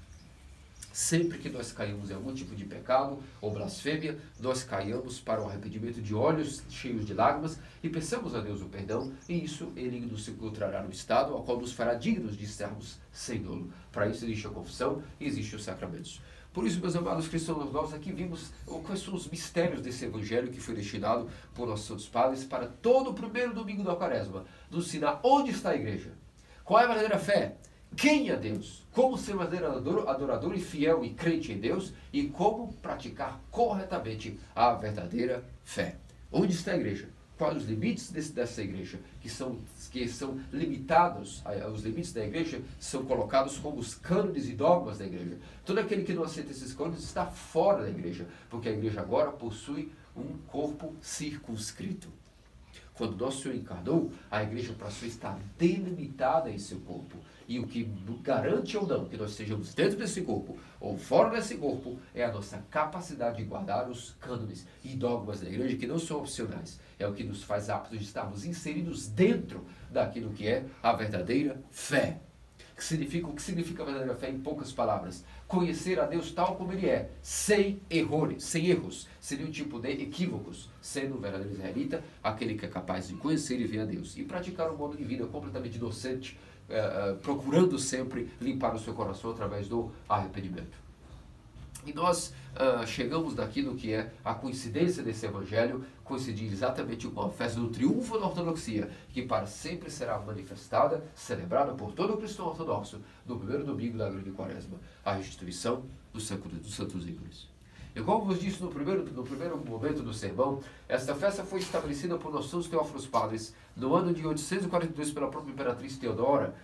sempre que nós caímos em algum tipo de pecado ou blasfêmia, nós caímos para o arrependimento de olhos cheios de lágrimas e peçamos a Deus o perdão, e isso Ele nos encontrará no estado ao qual nos fará dignos de estarmos sem dolo. Para isso existe a confissão e existe os sacramentos. Por isso, meus amados cristãos, nós aqui vimos quais são os mistérios desse evangelho que foi destinado por nossos santos padres para todo o primeiro domingo da Quaresma, nos ensinar onde está a igreja, qual é a verdadeira fé, quem é Deus, como ser verdadeiro adorador e fiel e crente em Deus e como praticar corretamente a verdadeira fé. Onde está a igreja? Quais os limites dessa igreja? Que são limitados, os limites da igreja são colocados como os cânones e dogmas da igreja. Todo aquele que não aceita esses cânones está fora da igreja, porque a igreja agora possui um corpo circunscrito. Quando nosso Senhor encarnou, a igreja passou a estar delimitada em seu corpo. E o que garante ou não que nós estejamos dentro desse corpo ou fora desse corpo é a nossa capacidade de guardar os cânones e dogmas da igreja, que não são opcionais. É o que nos faz aptos de estarmos inseridos dentro daquilo que é a verdadeira fé. O que significa a verdadeira fé em poucas palavras? Conhecer a Deus tal como Ele é, sem erros, sem nenhum tipo de equívocos, sendo um verdadeiro israelita, aquele que é capaz de conhecer e ver a Deus. E praticar um modo de vida completamente inocente, procurando sempre limpar o seu coração através do arrependimento. E nós chegamos naquilo que é a coincidência desse evangelho, coincidir exatamente com a festa do triunfo da ortodoxia, que para sempre será manifestada, celebrada por todo o cristão ortodoxo, no primeiro domingo da grande quaresma, a restituição dos santos ícones. E como vos disse no primeiro momento do sermão, esta festa foi estabelecida por nossos santos Teófilos Padres no ano de 842 pela própria imperatriz Teodora,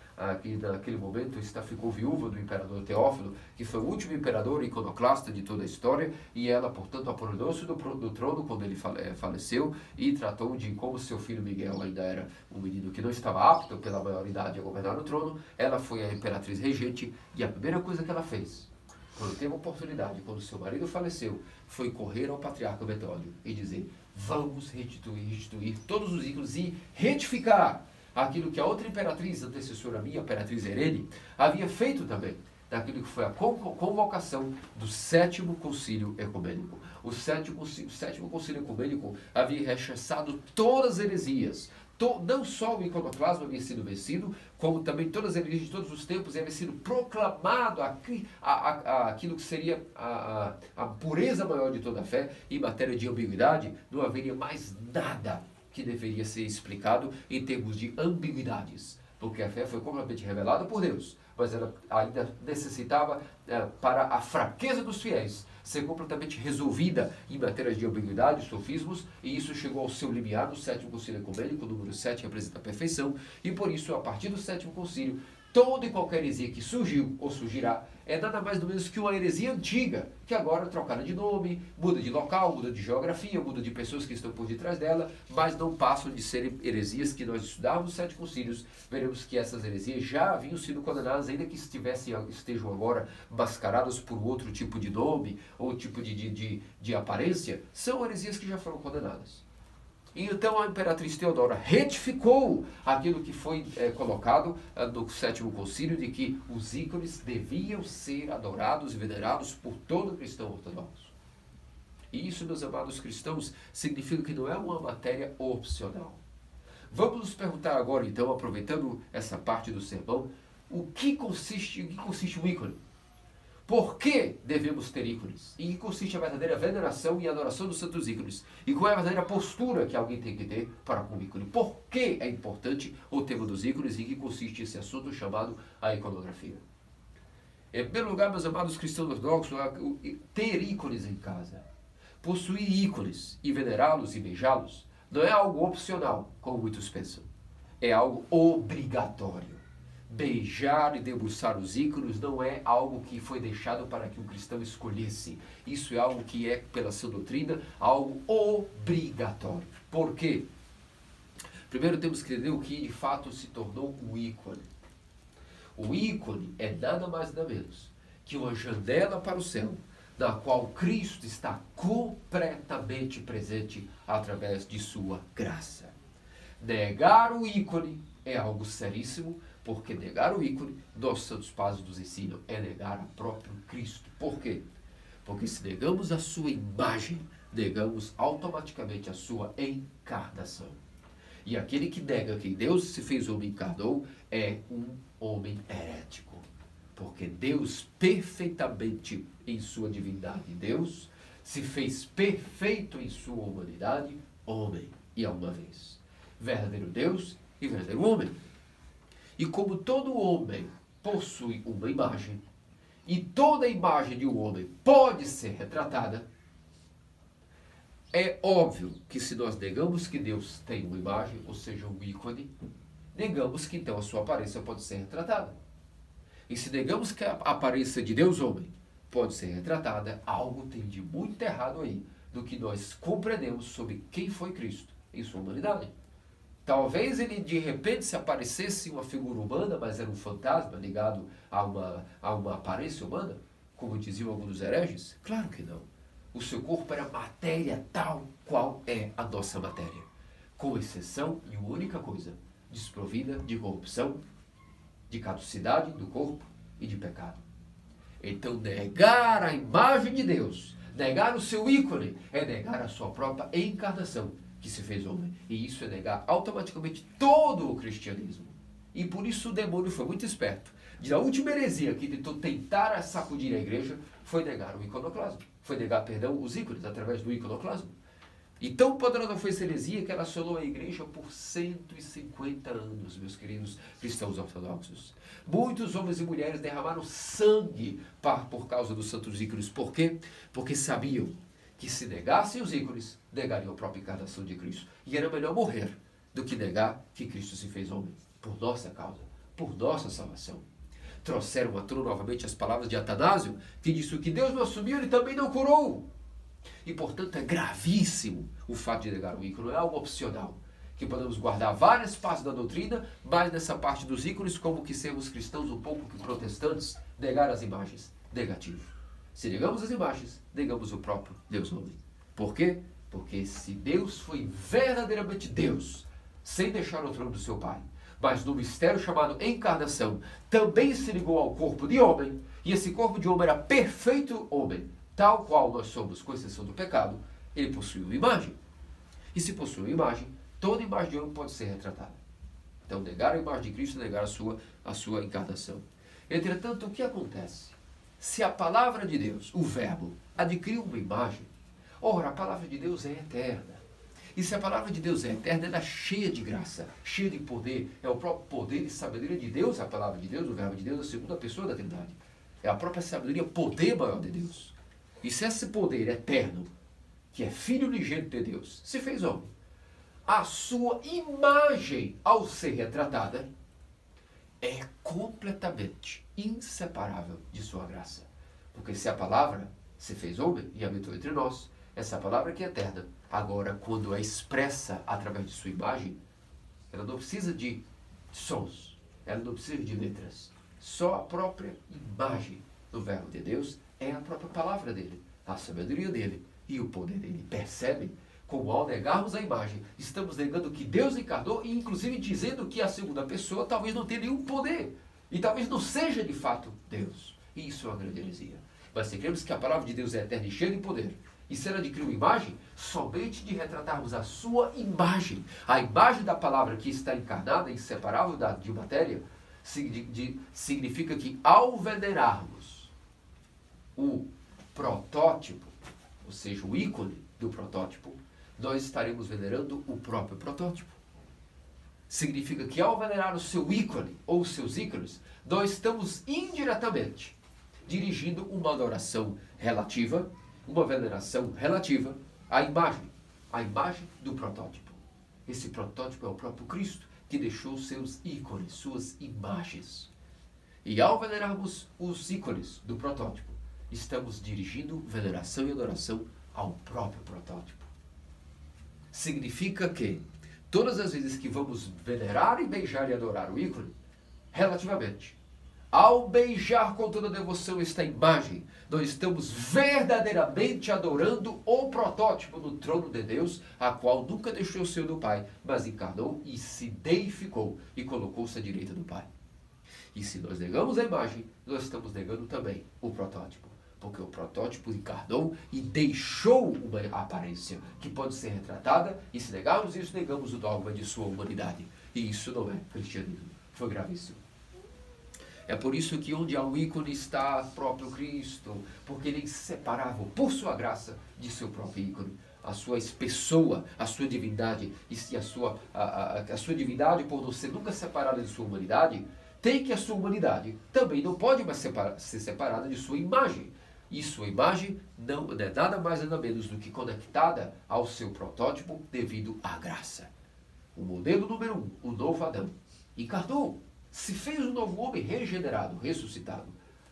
que naquele momento ficou viúva do imperador Teófilo, que foi o último imperador iconoclasta de toda a história, e ela, portanto, apoderou-se do trono quando ele faleceu e tratou de, como seu filho Miguel ainda era um menino que não estava apto pela maioridade a governar o trono, ela foi a imperatriz regente, e a primeira coisa que ela fez, quando teve a oportunidade, quando seu marido faleceu, foi correr ao patriarca Metódio e dizer: vamos restituir todos os ícones e retificar aquilo que a outra imperatriz, antecessora minha, a imperatriz Irene, havia feito também, daquilo que foi a convocação do sétimo concílio ecumênico. O sétimo concílio ecumênico havia rechaçado todas as heresias. Não só o iconoclasmo havia sido vencido, como também todas as heresias de todos os tempos havia sido proclamado aquilo que seria a pureza maior de toda a fé. Em matéria de ambiguidade, não haveria mais nada que deveria ser explicado em termos de ambiguidades. porque a fé foi completamente revelada por Deus, mas ela ainda necessitava, para a fraqueza dos fiéis, ser completamente resolvida em matérias de ambiguidade, sofismos, e isso chegou ao seu limiar no sétimo concílio ecumênico. O número 7 representa a perfeição, e por isso, a partir do sétimo concílio, toda e qualquer heresia que surgiu ou surgirá é nada mais ou menos que uma heresia antiga, que agora trocada de nome, muda de local, muda de geografia, muda de pessoas que estão por detrás dela, mas não passam de serem heresias que nós estudarmos os 7 concílios, veremos que essas heresias já haviam sido condenadas, ainda que estejam agora mascaradas por outro tipo de nome, ou tipo de aparência, são heresias que já foram condenadas. E então a imperatriz Teodora retificou aquilo que foi colocado no sétimo concílio, de que os ícones deviam ser adorados e venerados por todo cristão ortodoxo. E isso, meus amados cristãos, significa que não é uma matéria opcional. Vamos nos perguntar agora, então, aproveitando essa parte do sermão, em que consiste um ícone? Por que devemos ter ícones? Em que consiste a verdadeira veneração e adoração dos santos ícones? E qual é a verdadeira postura que alguém tem que ter para com o ícone? Por que é importante o tema dos ícones e em que consiste esse assunto chamado a iconografia? Em primeiro lugar, meus amados cristãos ortodoxos, ter ícones em casa, possuir ícones e venerá-los e beijá-los, não é algo opcional, como muitos pensam. É algo obrigatório. Beijar e debruçar os ícones não é algo que foi deixado para que o cristão escolhesse. Isso é algo que é, pela sua doutrina, algo obrigatório. Por quê? Primeiro temos que entender o que de fato se tornou o ícone. O ícone é nada mais nada menos que uma janela para o céu, na qual Cristo está completamente presente através de sua graça. Negar o ícone é algo seríssimo, porque negar o ícone, nossos santos padres nos ensinam, é negar o próprio Cristo. Por quê? Porque se negamos a sua imagem, negamos automaticamente a sua encarnação. E aquele que nega que Deus se fez homem e encarnou é um homem herético. Porque Deus, perfeitamente em sua divindade, Deus se fez perfeito em sua humanidade, homem, e a uma vez. Verdadeiro Deus e verdadeiro homem. E como todo homem possui uma imagem, e toda imagem de um homem pode ser retratada, é óbvio que se nós negamos que Deus tem uma imagem, ou seja, um ícone, negamos que então a sua aparência pode ser retratada. E se negamos que a aparência de Deus homem pode ser retratada, algo tem de muito errado aí, do que nós compreendemos sobre quem foi Cristo em sua humanidade. Talvez ele de repente se aparecesse uma figura humana, mas era um fantasma ligado a uma aparência humana, como diziam alguns hereges? Claro que não. O seu corpo era matéria tal qual é a nossa matéria, com exceção de uma única coisa, desprovida de corrupção, de caducidade do corpo e de pecado. Então negar a imagem de Deus, negar o seu ícone, é negar a sua própria encarnação, que se fez homem. E isso é negar automaticamente todo o cristianismo. E por isso o demônio foi muito esperto. A última heresia que tentar sacudir a igreja foi negar o iconoclasmo. Foi negar, perdão, os ícones através do iconoclasmo. E tão poderosa foi essa heresia que ela assolou a igreja por 150 anos, meus queridos cristãos ortodoxos. Muitos homens e mulheres derramaram sangue por causa dos santos ícones. Por quê? Porque sabiam que se negassem os ícones, negariam a própria encarnação de Cristo. E era melhor morrer do que negar que Cristo se fez homem, por nossa causa, por nossa salvação. Trouxeram à tona novamente as palavras de Atanásio, que disse: o que Deus não assumiu, ele também não curou. E, portanto, é gravíssimo o fato de negar o ícone, não é algo opcional, que podemos guardar várias partes da doutrina, mas nessa parte dos ícones, como que sermos cristãos um pouco que protestantes, negar as imagens, negativo. Se negamos as imagens, negamos o próprio Deus homem. Por quê? Porque se Deus foi verdadeiramente Deus, sem deixar o trono do seu Pai, mas no mistério chamado encarnação, também se ligou ao corpo de homem, e esse corpo de homem era perfeito homem, tal qual nós somos, com exceção do pecado, ele possui uma imagem. E se possui uma imagem, toda imagem de homem pode ser retratada. Então, negar a imagem de Cristo é negar a sua encarnação. Entretanto, o que acontece? Se a palavra de Deus, o verbo, adquiriu uma imagem, ora, a palavra de Deus é eterna. E se a palavra de Deus é eterna, ela é cheia de graça, cheia de poder. É o próprio poder e sabedoria de Deus, a palavra de Deus, o verbo de Deus, a segunda pessoa da Trindade. É a própria sabedoria, poder maior de Deus. E se esse poder eterno, que é Filho unigênito de Deus, se fez homem, a sua imagem, ao ser retratada, é completamente inseparável de sua graça. Porque se a palavra se fez homem e habitou entre nós, essa palavra que é eterna, agora quando é expressa através de sua imagem, ela não precisa de sons, ela não precisa de letras. Só a própria imagem do verbo de Deus é a própria palavra dele, a sabedoria dele e o poder dele. Percebem como ao negarmos a imagem, estamos negando que Deus encarnou e inclusive dizendo que a segunda pessoa talvez não tenha nenhum poder e talvez não seja de fato Deus. E isso é uma grande heresia. Mas se cremos que a palavra de Deus é eterna e cheia de poder, e se ela adquiriu uma imagem, somente de retratarmos a sua imagem, a imagem da palavra que está encarnada, inseparável de matéria, significa que ao venerarmos o protótipo, ou seja, o ícone do protótipo, nós estaremos venerando o próprio protótipo. Significa que ao venerar o seu ícone ou os seus ícones, nós estamos indiretamente dirigindo uma adoração relativa, uma veneração relativa à imagem do protótipo. Esse protótipo é o próprio Cristo, que deixou seus ícones, suas imagens. E ao venerarmos os ícones do protótipo, estamos dirigindo veneração e adoração ao próprio protótipo. Significa que todas as vezes que vamos venerar e beijar e adorar o ícone, relativamente, ao beijar com toda devoção esta imagem, nós estamos verdadeiramente adorando o protótipo no trono de Deus, a qual nunca deixou o seu do Pai, mas encarnou e se deificou e colocou-se à direita do Pai. E se nós negamos a imagem, nós estamos negando também o protótipo. Porque o protótipo encarnou e deixou uma aparência que pode ser retratada, e se negarmos isso, negamos o dogma de sua humanidade. E isso não é cristianismo. Foi gravíssimo. É por isso que onde há um ícone está o próprio Cristo, porque ele é inseparável, por sua graça, de seu próprio ícone. A sua pessoa, a sua divindade, e a sua divindade, por não ser nunca separada de sua humanidade, tem que a sua humanidade também não pode mais ser separada de sua imagem. E sua imagem não é nada mais nada menos do que conectada ao seu protótipo devido à graça. O modelo número 1, o novo Adão, encarnou, se fez um novo homem regenerado, ressuscitado.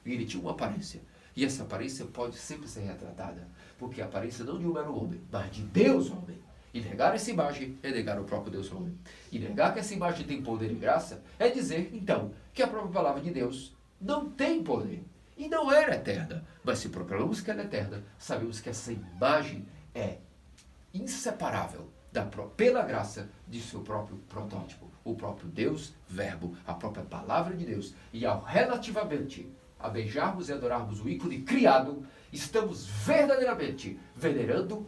E ele tinha uma aparência. E essa aparência pode sempre ser retratada, porque a aparência não de um mero homem, mas de Deus homem. E negar essa imagem é negar o próprio Deus homem. E negar que essa imagem tem poder e graça é dizer, então, que a própria palavra de Deus não tem poder. E não era eterna. Mas se proclamamos que ela é eterna, sabemos que essa imagem é inseparável pela graça de seu próprio protótipo. O próprio Deus, Verbo, a própria palavra de Deus. E ao relativamente a beijarmos e adorarmos o ícone criado, estamos verdadeiramente venerando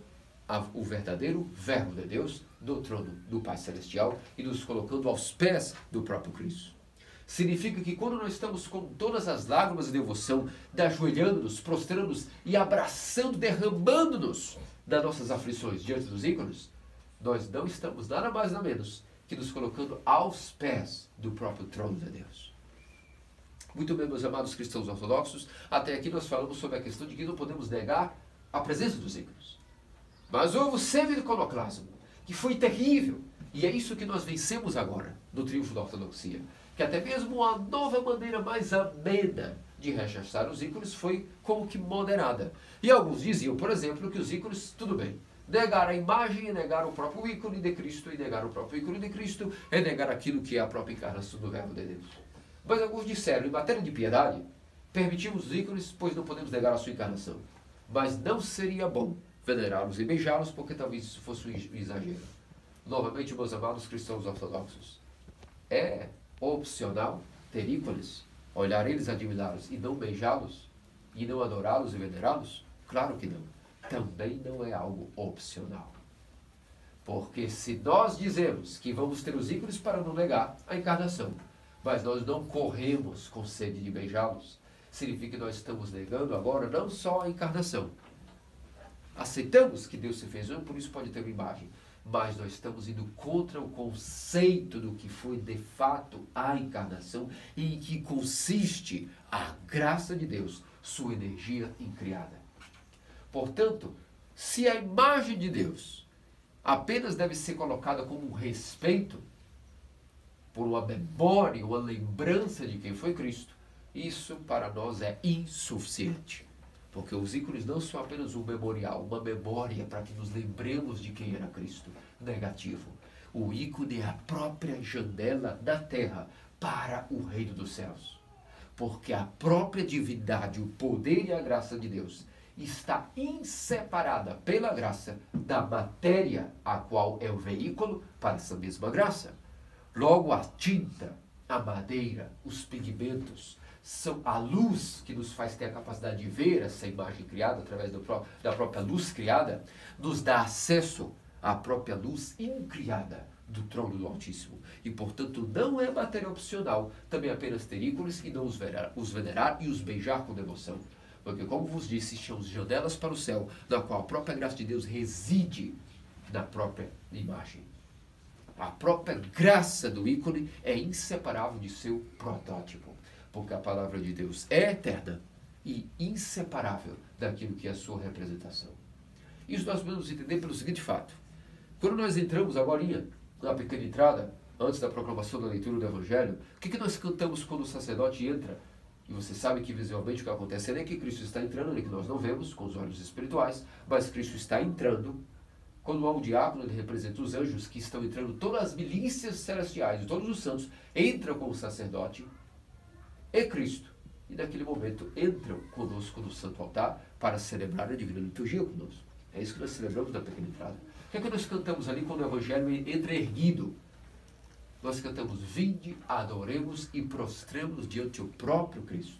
o verdadeiro Verbo de Deus do trono do Pai Celestial e nos colocando aos pés do próprio Cristo. Significa que quando nós estamos com todas as lágrimas de devoção, ajoelhando-nos, prostrando-nos e abraçando, derramando-nos das nossas aflições diante dos ícones, nós não estamos nada mais nada menos que nos colocando aos pés do próprio trono de Deus. Muito bem, meus amados cristãos ortodoxos, até aqui nós falamos sobre a questão de que não podemos negar a presença dos ícones. Mas houve o semi-iconoclasmo, que foi terrível, e é isso que nós vencemos agora, no triunfo da ortodoxia. Que até mesmo uma nova maneira mais amena de rechaçar os ícones foi como que moderada. E alguns diziam, por exemplo, que os ícones, tudo bem, negar a imagem é negar o próprio ícone de Cristo, e negar o próprio ícone de Cristo é negar aquilo que é a própria encarnação do Verbo de Deus. Mas alguns disseram, em matéria de piedade, permitimos os ícones, pois não podemos negar a sua encarnação. Mas não seria bom venerá-los e beijá-los, porque talvez isso fosse um exagero. Novamente, meus amados cristãos ortodoxos, é opcional ter ícones, olhar eles, admirá-los e não beijá-los, e não adorá-los e venerá-los? Claro que não. Também não é algo opcional. Porque se nós dizemos que vamos ter os ícones para não negar a encarnação, mas nós não corremos com sede de beijá-los, significa que nós estamos negando agora não só a encarnação. Aceitamos que Deus se fez homem, por isso pode ter uma imagem. mas nós estamos indo contra o conceito do que foi de fato a encarnação e em que consiste a graça de Deus, sua energia incriada. Portanto, se a imagem de Deus apenas deve ser colocada como um respeito por uma memória, uma lembrança de quem foi Cristo, isso para nós é insuficiente. Porque os ícones não são apenas um memorial, uma memória para que nos lembremos de quem era Cristo. Negativo. O ícone é a própria janela da terra para o reino dos céus. Porque a própria divindade, o poder e a graça de Deus está inseparada pela graça da matéria, a qual é o veículo para essa mesma graça. Logo, a tinta, a madeira, os pigmentos, são a luz que nos faz ter a capacidade de ver essa imagem criada através da própria luz criada, nos dá acesso à própria luz incriada do trono do Altíssimo. E, portanto, não é matéria opcional também apenas ter ícones e não os venerar e os beijar com devoção. Porque, como vos disse, são janelas para o céu, na qual a própria graça de Deus reside na própria imagem. A própria graça do ícone é inseparável de seu protótipo. Porque a palavra de Deus é eterna e inseparável daquilo que é a sua representação. Isso nós podemos entender pelo seguinte fato. Quando nós entramos agora na pequena entrada, antes da proclamação da leitura do Evangelho, o que nós cantamos quando o sacerdote entra? E você sabe que visualmente o que acontece é que Cristo está entrando, que nós não vemos com os olhos espirituais, mas Cristo está entrando. Quando há um diácono, ele representa os anjos que estão entrando, todas as milícias celestiais, todos os santos entram com o sacerdote e Cristo. E naquele momento entram conosco no santo altar para celebrar a divina liturgia conosco. É isso que nós celebramos na pequena entrada. O que é que nós cantamos ali quando o Evangelho entra erguido? Nós cantamos: vinde, adoremos e prostremos diante do próprio Cristo.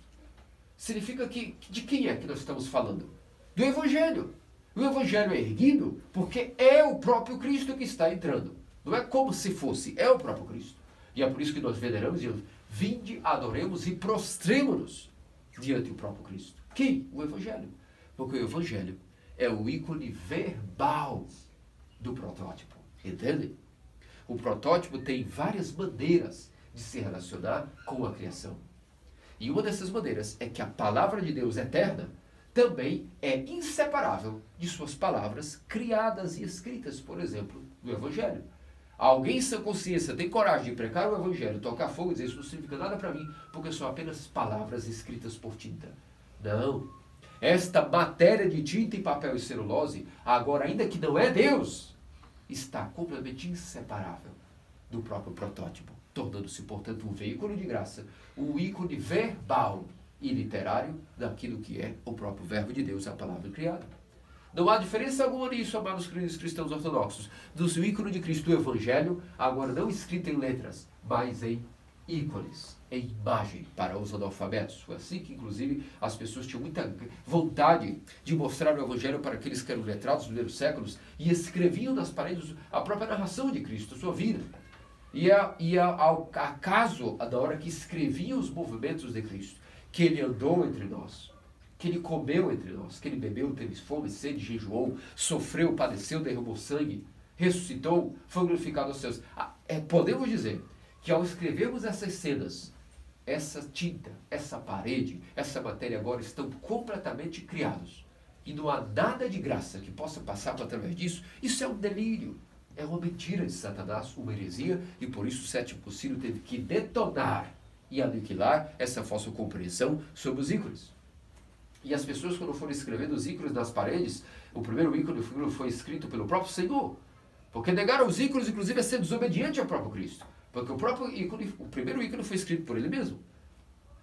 Significa que de quem é que nós estamos falando? Do Evangelho. O Evangelho é erguido porque é o próprio Cristo que está entrando. Não é como se fosse, é o próprio Cristo. E é por isso que nós veneramos e dizemos: vinde, adoremos e prostremos-nos diante do próprio Cristo. Quem? O Evangelho. Porque o Evangelho é o ícone verbal do protótipo. Entende? O protótipo tem várias maneiras de se relacionar com a criação. E uma dessas maneiras é que a palavra de Deus eterna também é inseparável de suas palavras criadas e escritas, por exemplo, no Evangelho. Alguém sem consciência tem coragem de pregar o Evangelho, tocar fogo e dizer: isso não significa nada para mim, porque são apenas palavras escritas por tinta. Não. Esta matéria de tinta e papel e celulose, agora ainda que não é Deus, está completamente inseparável do próprio protótipo, tornando-se, portanto, um veículo de graça, um ícone verbal e literário daquilo que é o próprio verbo de Deus, a palavra criada. Não há diferença alguma nisso, amados cristãos ortodoxos, do ícone de Cristo, o Evangelho, agora não escrito em letras, mas em ícones, em imagem para os analfabetos. Foi assim que, inclusive, as pessoas tinham muita vontade de mostrar o Evangelho para aqueles que eram letrados nos primeiros séculos e escreviam nas paredes a própria narração de Cristo, a sua vida. E ao acaso, na hora que escreviam os movimentos de Cristo, que ele andou entre nós, que ele comeu entre nós, que ele bebeu, teve fome, sede, jejuou, sofreu, padeceu, derramou sangue, ressuscitou, foi glorificado aos céus. Podemos dizer que ao escrevermos essas cenas, essa tinta, essa parede, essa matéria agora estão completamente criados. E não há nada de graça que possa passar através disso. Isso é um delírio. É uma mentira de Satanás, uma heresia, e por isso o sétimo concílio teve que detonar e aniquilar essa falsa compreensão sobre os ícones. E as pessoas, quando foram escrevendo os ícones nas paredes, o primeiro ícone foi escrito pelo próprio Senhor. Porque negaram os ícones, inclusive, a ser desobediente ao próprio Cristo. Porque o próprio ícone, o primeiro ícone foi escrito por ele mesmo.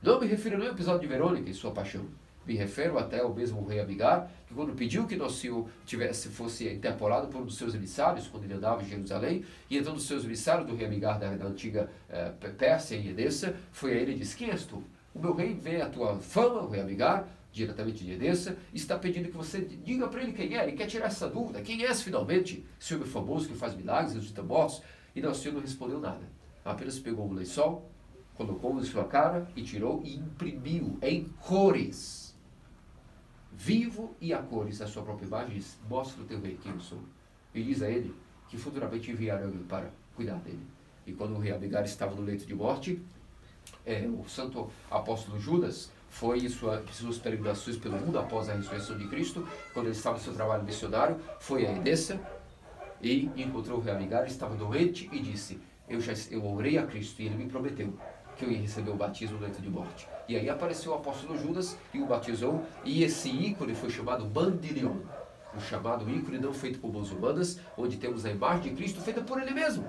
Não me refiro ao episódio de Verônica e sua paixão. Me refiro até ao mesmo rei Abigar, que quando pediu que Nosso Senhor fosse interpolado por um dos seus emissários, quando ele andava em Jerusalém, e então um dos seus emissários, do rei Abigar da antiga Pérsia e Edessa, foi a ele e disse: quem és tu? O meu rei vê a tua fama, o rei Abigar, diretamente de Edessa, está pedindo que você diga para ele quem é. Ele quer tirar essa dúvida. Quem és finalmente? Esse homem famoso que faz milagres, ressuscita mortos. E Nosso Senhor não respondeu nada. Apenas pegou um lençol, colocou em sua cara e tirou e imprimiu em cores, vivo e a cores, a sua própria imagem, diz: mostra o teu rei quem eu sou. E diz a ele que futuramente enviaram alguém para cuidar dele. E quando o rei Abigar estava no leito de morte, o santo apóstolo Judas foi em suas peregrinações pelo mundo após a ressurreição de Cristo, quando ele estava no seu trabalho missionário, foi a Edessa e encontrou o rei Abigar, estava doente e disse: eu orei a Cristo e ele me prometeu que eu ia receber o batismo no leito de morte. E aí apareceu o apóstolo Judas e o batizou, e esse ícone foi chamado Mandilion, o chamado ícone não feito por mãos humanas, onde temos a imagem de Cristo feita por ele mesmo.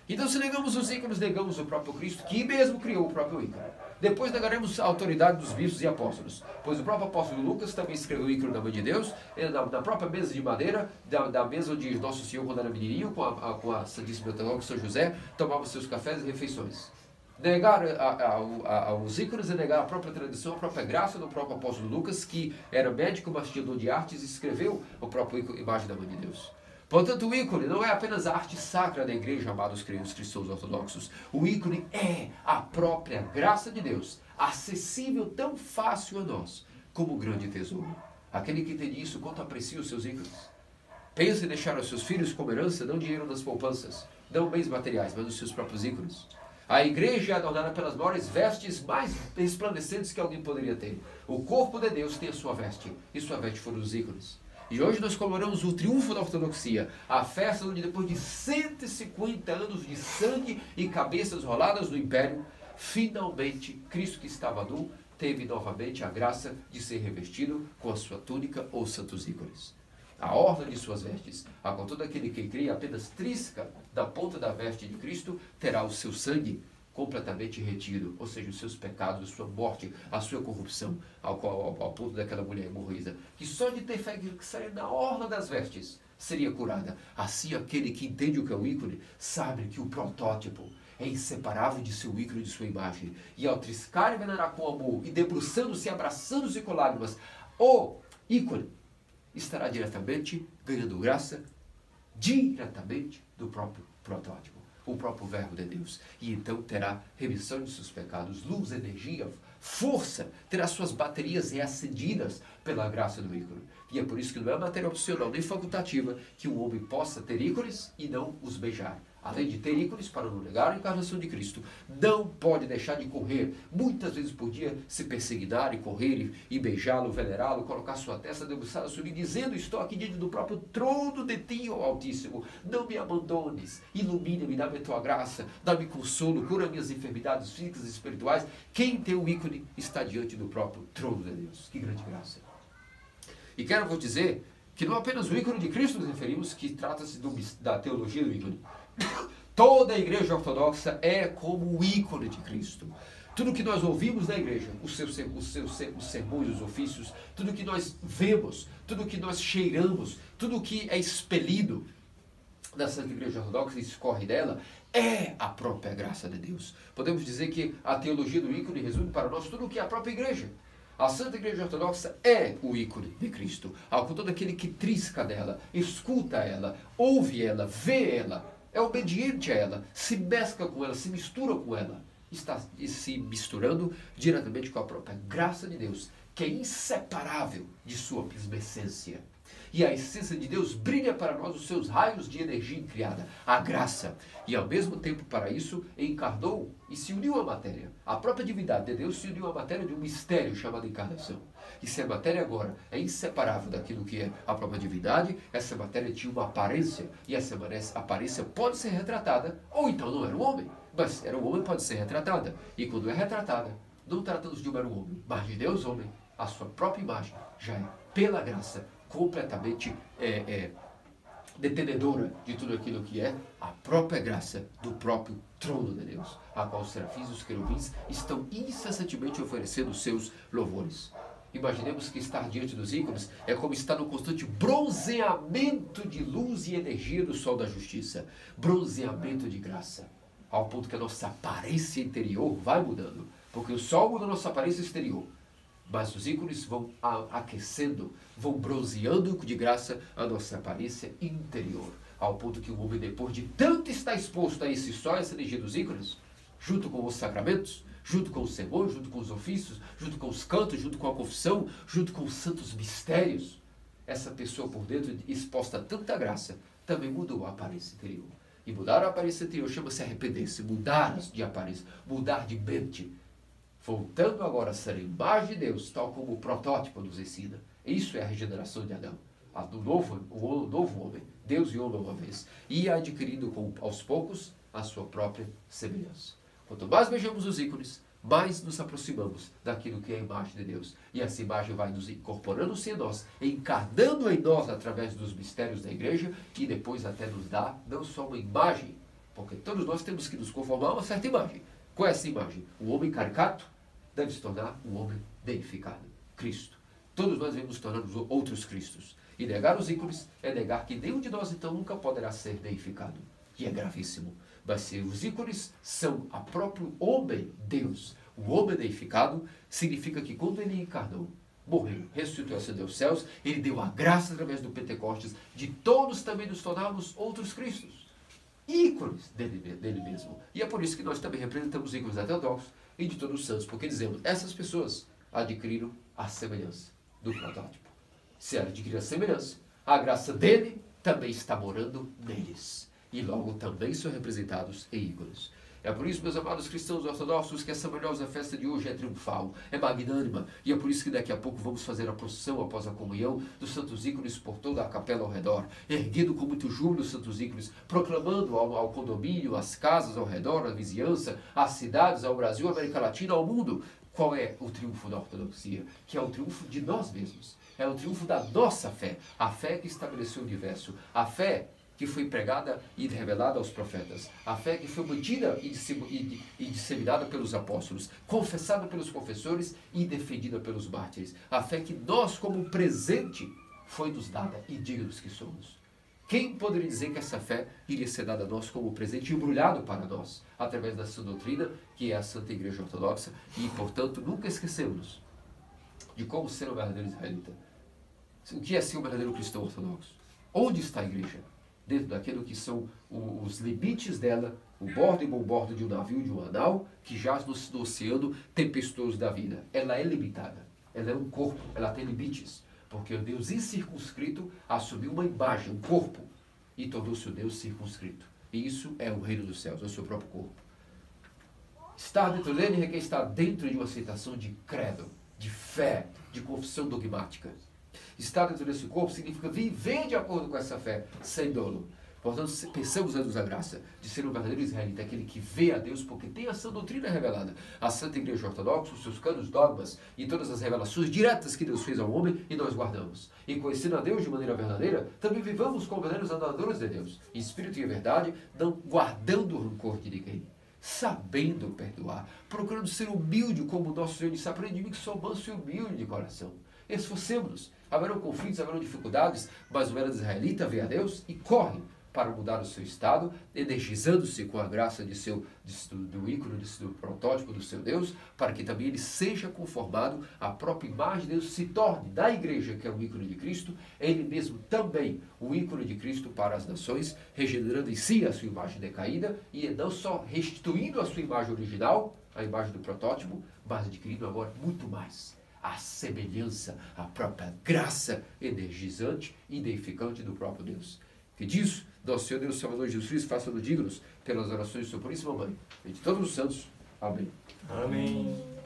Então, se negamos os ícones, negamos o próprio Cristo, que mesmo criou o próprio ícone. Depois negaremos a autoridade dos bispos e apóstolos, pois o próprio apóstolo Lucas também escreveu o ícone da mãe de Deus, na própria mesa de madeira, da mesa onde Nosso Senhor, quando era menininho, com a Santíssima Teóloga São José, tomava seus cafés e refeições. Negar os ícones é negar a própria tradição, a própria graça do próprio apóstolo Lucas, que era médico, bastidor de artes, e escreveu a própria imagem da mãe de Deus. Portanto, o ícone não é apenas a arte sacra da igreja, amados cristãos ortodoxos. O ícone é a própria graça de Deus, acessível tão fácil a nós, como o grande tesouro. Aquele que entende isso, quanto aprecia os seus ícones. Pensa em deixar aos seus filhos como herança, não dinheiro nas poupanças, não bens materiais, mas os seus próprios ícones. A igreja é adornada pelas maiores vestes mais resplandecentes que alguém poderia ter. O corpo de Deus tem a sua veste, e sua veste foram os ícones. E hoje nós comemoramos o triunfo da ortodoxia, a festa onde depois de 150 anos de sangue e cabeças roladas no império, finalmente Cristo que estava nu teve novamente a graça de ser revestido com a sua túnica ou santos ícones. A orla de suas vestes, a qual todo aquele que crê apenas trisca da ponta da veste de Cristo, terá o seu sangue completamente retido, ou seja, os seus pecados, a sua morte, a sua corrupção, ao ponto daquela mulher hemorroída, que só de ter fé que sair na orla das vestes seria curada. Assim, aquele que entende o que é o ícone, sabe que o protótipo é inseparável de seu ícone e de sua imagem. E ao triscar e venerar com amor, e debruçando-se, abraçando-se com lágrimas, o ícone estará diretamente ganhando graça, diretamente do próprio protótipo, o próprio verbo de Deus. E então terá remissão de seus pecados, luz, energia, força, terá suas baterias reacendidas pela graça do ícone. E é por isso que não é matéria opcional nem facultativa que o homem possa ter ícones e não os beijar. Além de ter ícones para não negar a encarnação de Cristo, não pode deixar de correr, muitas vezes por dia, se persignar e correr e beijá-lo, venerá-lo, colocar sua testa debruçada sobre, dizendo: estou aqui diante do próprio trono de ti, ó Altíssimo, não me abandones, ilumina-me, dá-me a tua graça, dá-me consolo, cura minhas enfermidades físicas e espirituais. Quem tem o ícone está diante do próprio trono de Deus. Que grande graça! E quero vos dizer que não apenas o ícone de Cristo nos referimos, que trata-se da teologia do ícone. Toda a igreja ortodoxa é como o ícone de Cristo. Tudo que nós ouvimos na igreja, os sermões, os ofícios, tudo que nós vemos, tudo que nós cheiramos, tudo que é expelido da Santa Igreja Ortodoxa e escorre dela, é a própria graça de Deus. Podemos dizer que a teologia do ícone resume para nós tudo o que é a própria igreja. A Santa Igreja Ortodoxa é o ícone de Cristo. Com todo aquele que trisca dela, escuta ela, ouve ela, vê ela, é obediente a ela, se mescla com ela, se mistura com ela, está se misturando diretamente com a própria graça de Deus, que é inseparável de sua mesma essência. E a essência de Deus brilha para nós os seus raios de energia incriada, a graça. E ao mesmo tempo, para isso, encarnou e se uniu à matéria. A própria divindade de Deus se uniu à matéria de um mistério chamado encarnação. E se a matéria agora é inseparável daquilo que é a própria divindade, essa matéria tinha uma aparência, e essa aparência pode ser retratada, ou então não era um homem, mas era um homem, pode ser retratada. E quando é retratada, não tratando-se de um mero homem, mas de Deus homem, a sua própria imagem já é, pela graça, completamente detenedora de tudo aquilo que é a própria graça do próprio trono de Deus, a qual os serafins e os querubins estão incessantemente oferecendo seus louvores. Imaginemos que estar diante dos ícones é como estar no constante bronzeamento de luz e energia do sol da justiça, bronzeamento de graça, ao ponto que a nossa aparência interior vai mudando, porque o sol muda a nossa aparência exterior, mas os ícones vão aquecendo, vão bronzeando de graça a nossa aparência interior, ao ponto que o homem, depois de tanto estar exposto a esse sol, essa energia dos ícones, junto com os sacramentos, junto com os sermões, junto com os ofícios, junto com os cantos, junto com a confissão, junto com os santos mistérios, essa pessoa por dentro exposta a tanta graça, também mudou a aparência interior. E mudar a aparência interior chama-se arrepender-se, mudar de aparência, mudar de mente. Voltando agora a ser a imagem de Deus, tal como o protótipo nos ensina. Isso é a regeneração de Adão. O novo homem, Deus e homem uma vez. E adquirindo aos poucos a sua própria semelhança. Quanto mais beijamos os ícones, mais nos aproximamos daquilo que é a imagem de Deus. E essa imagem vai nos incorporando-se em nós, encarnando em nós através dos mistérios da igreja, e depois até nos dá não só uma imagem, porque todos nós temos que nos conformar a uma certa imagem. Qual é essa imagem? O homem caricato deve se tornar um homem deificado, Cristo. Todos nós devemos nos tornar outros Cristos. E negar os ícones é negar que nenhum de nós então nunca poderá ser deificado. E é gravíssimo. Mas se os ícones são a próprio homem, Deus, o homem deificado, significa que quando ele encarnou, morreu, ressuscitou, ascendeu aos céus, ele deu a graça através do Pentecostes de todos também nos tornarmos outros Cristos. Ícones dele mesmo. E é por isso que nós também representamos ícones da Teodóxos e de todos os santos, porque dizemos, essas pessoas adquiriram a semelhança do protótipo. Se ela adquirir a semelhança, a graça dele também está morando neles. E logo também são representados em ícones. É por isso, meus amados cristãos ortodoxos, que essa maravilhosa festa de hoje é triunfal, é magnânima, e é por isso que daqui a pouco vamos fazer a procissão após a comunhão dos santos ícones por toda a capela ao redor, erguido com muito júbilo os santos ícones, proclamando ao condomínio, às casas ao redor, à vizinhança, às cidades, ao Brasil, à América Latina, ao mundo. Qual é o triunfo da ortodoxia? Que é o triunfo de nós mesmos, é o triunfo da nossa fé, a fé que estabeleceu o universo, a fé que foi pregada e revelada aos profetas, a fé que foi mantida e disseminada pelos apóstolos, confessada pelos confessores e defendida pelos mártires, a fé que nós, como presente, foi nos dada e dignos que somos. Quem poderia dizer que essa fé iria ser dada a nós como presente e embrulhado para nós, através dessa doutrina, que é a Santa Igreja Ortodoxa, e, portanto, nunca esquecemos de como ser um verdadeiro israelita. O que é ser um verdadeiro cristão ortodoxo? Onde está a igreja? Dentro daquilo que são os limites dela, o bordo e bom bordo de um navio, de um anal, que jaz no oceano tempestuoso da vida. Ela é limitada, ela é um corpo, ela tem limites, porque o Deus incircunscrito assumiu uma imagem, um corpo, e tornou-se o Deus circunscrito. E isso é o reino dos céus, é o seu próprio corpo. Estar dentro dele requer estar dentro de uma aceitação de credo, de fé, de confissão dogmática. Estar dentro desse corpo significa viver de acordo com essa fé, sem dolo. Portanto, pensamos a a graça de ser um verdadeiro israelita, aquele que vê a Deus porque tem a sã doutrina revelada. A Santa Igreja Ortodoxa, os seus canos, dogmas e todas as revelações diretas que Deus fez ao homem e nós guardamos. E conhecendo a Deus de maneira verdadeira, também vivamos como verdadeiros adoradores de Deus, em espírito e em verdade, não guardando o rancor de ninguém, sabendo perdoar, procurando ser humilde como o nosso Senhor disse, aprende de mim que sou manso e humilde de coração. Esforcemos-nos. Haverão conflitos, haverão dificuldades, mas o verdadeiro israelita vê a Deus e corre para mudar o seu estado, energizando-se com a graça do ícone, do protótipo do seu Deus, para que também ele seja conformado à própria imagem de Deus, se torne da igreja, que é o ícone de Cristo, ele mesmo também o ícone de Cristo para as nações, regenerando em si a sua imagem decaída e não só restituindo a sua imagem original, a imagem do protótipo, mas adquirindo agora muito mais. A semelhança, a própria graça energizante e deificante do próprio Deus. Que disso, nosso Senhor Deus Salvador Jesus Cristo, faça-nos dignos pelas orações de sua puríssima mãe e de todos os santos. Amém. Amém.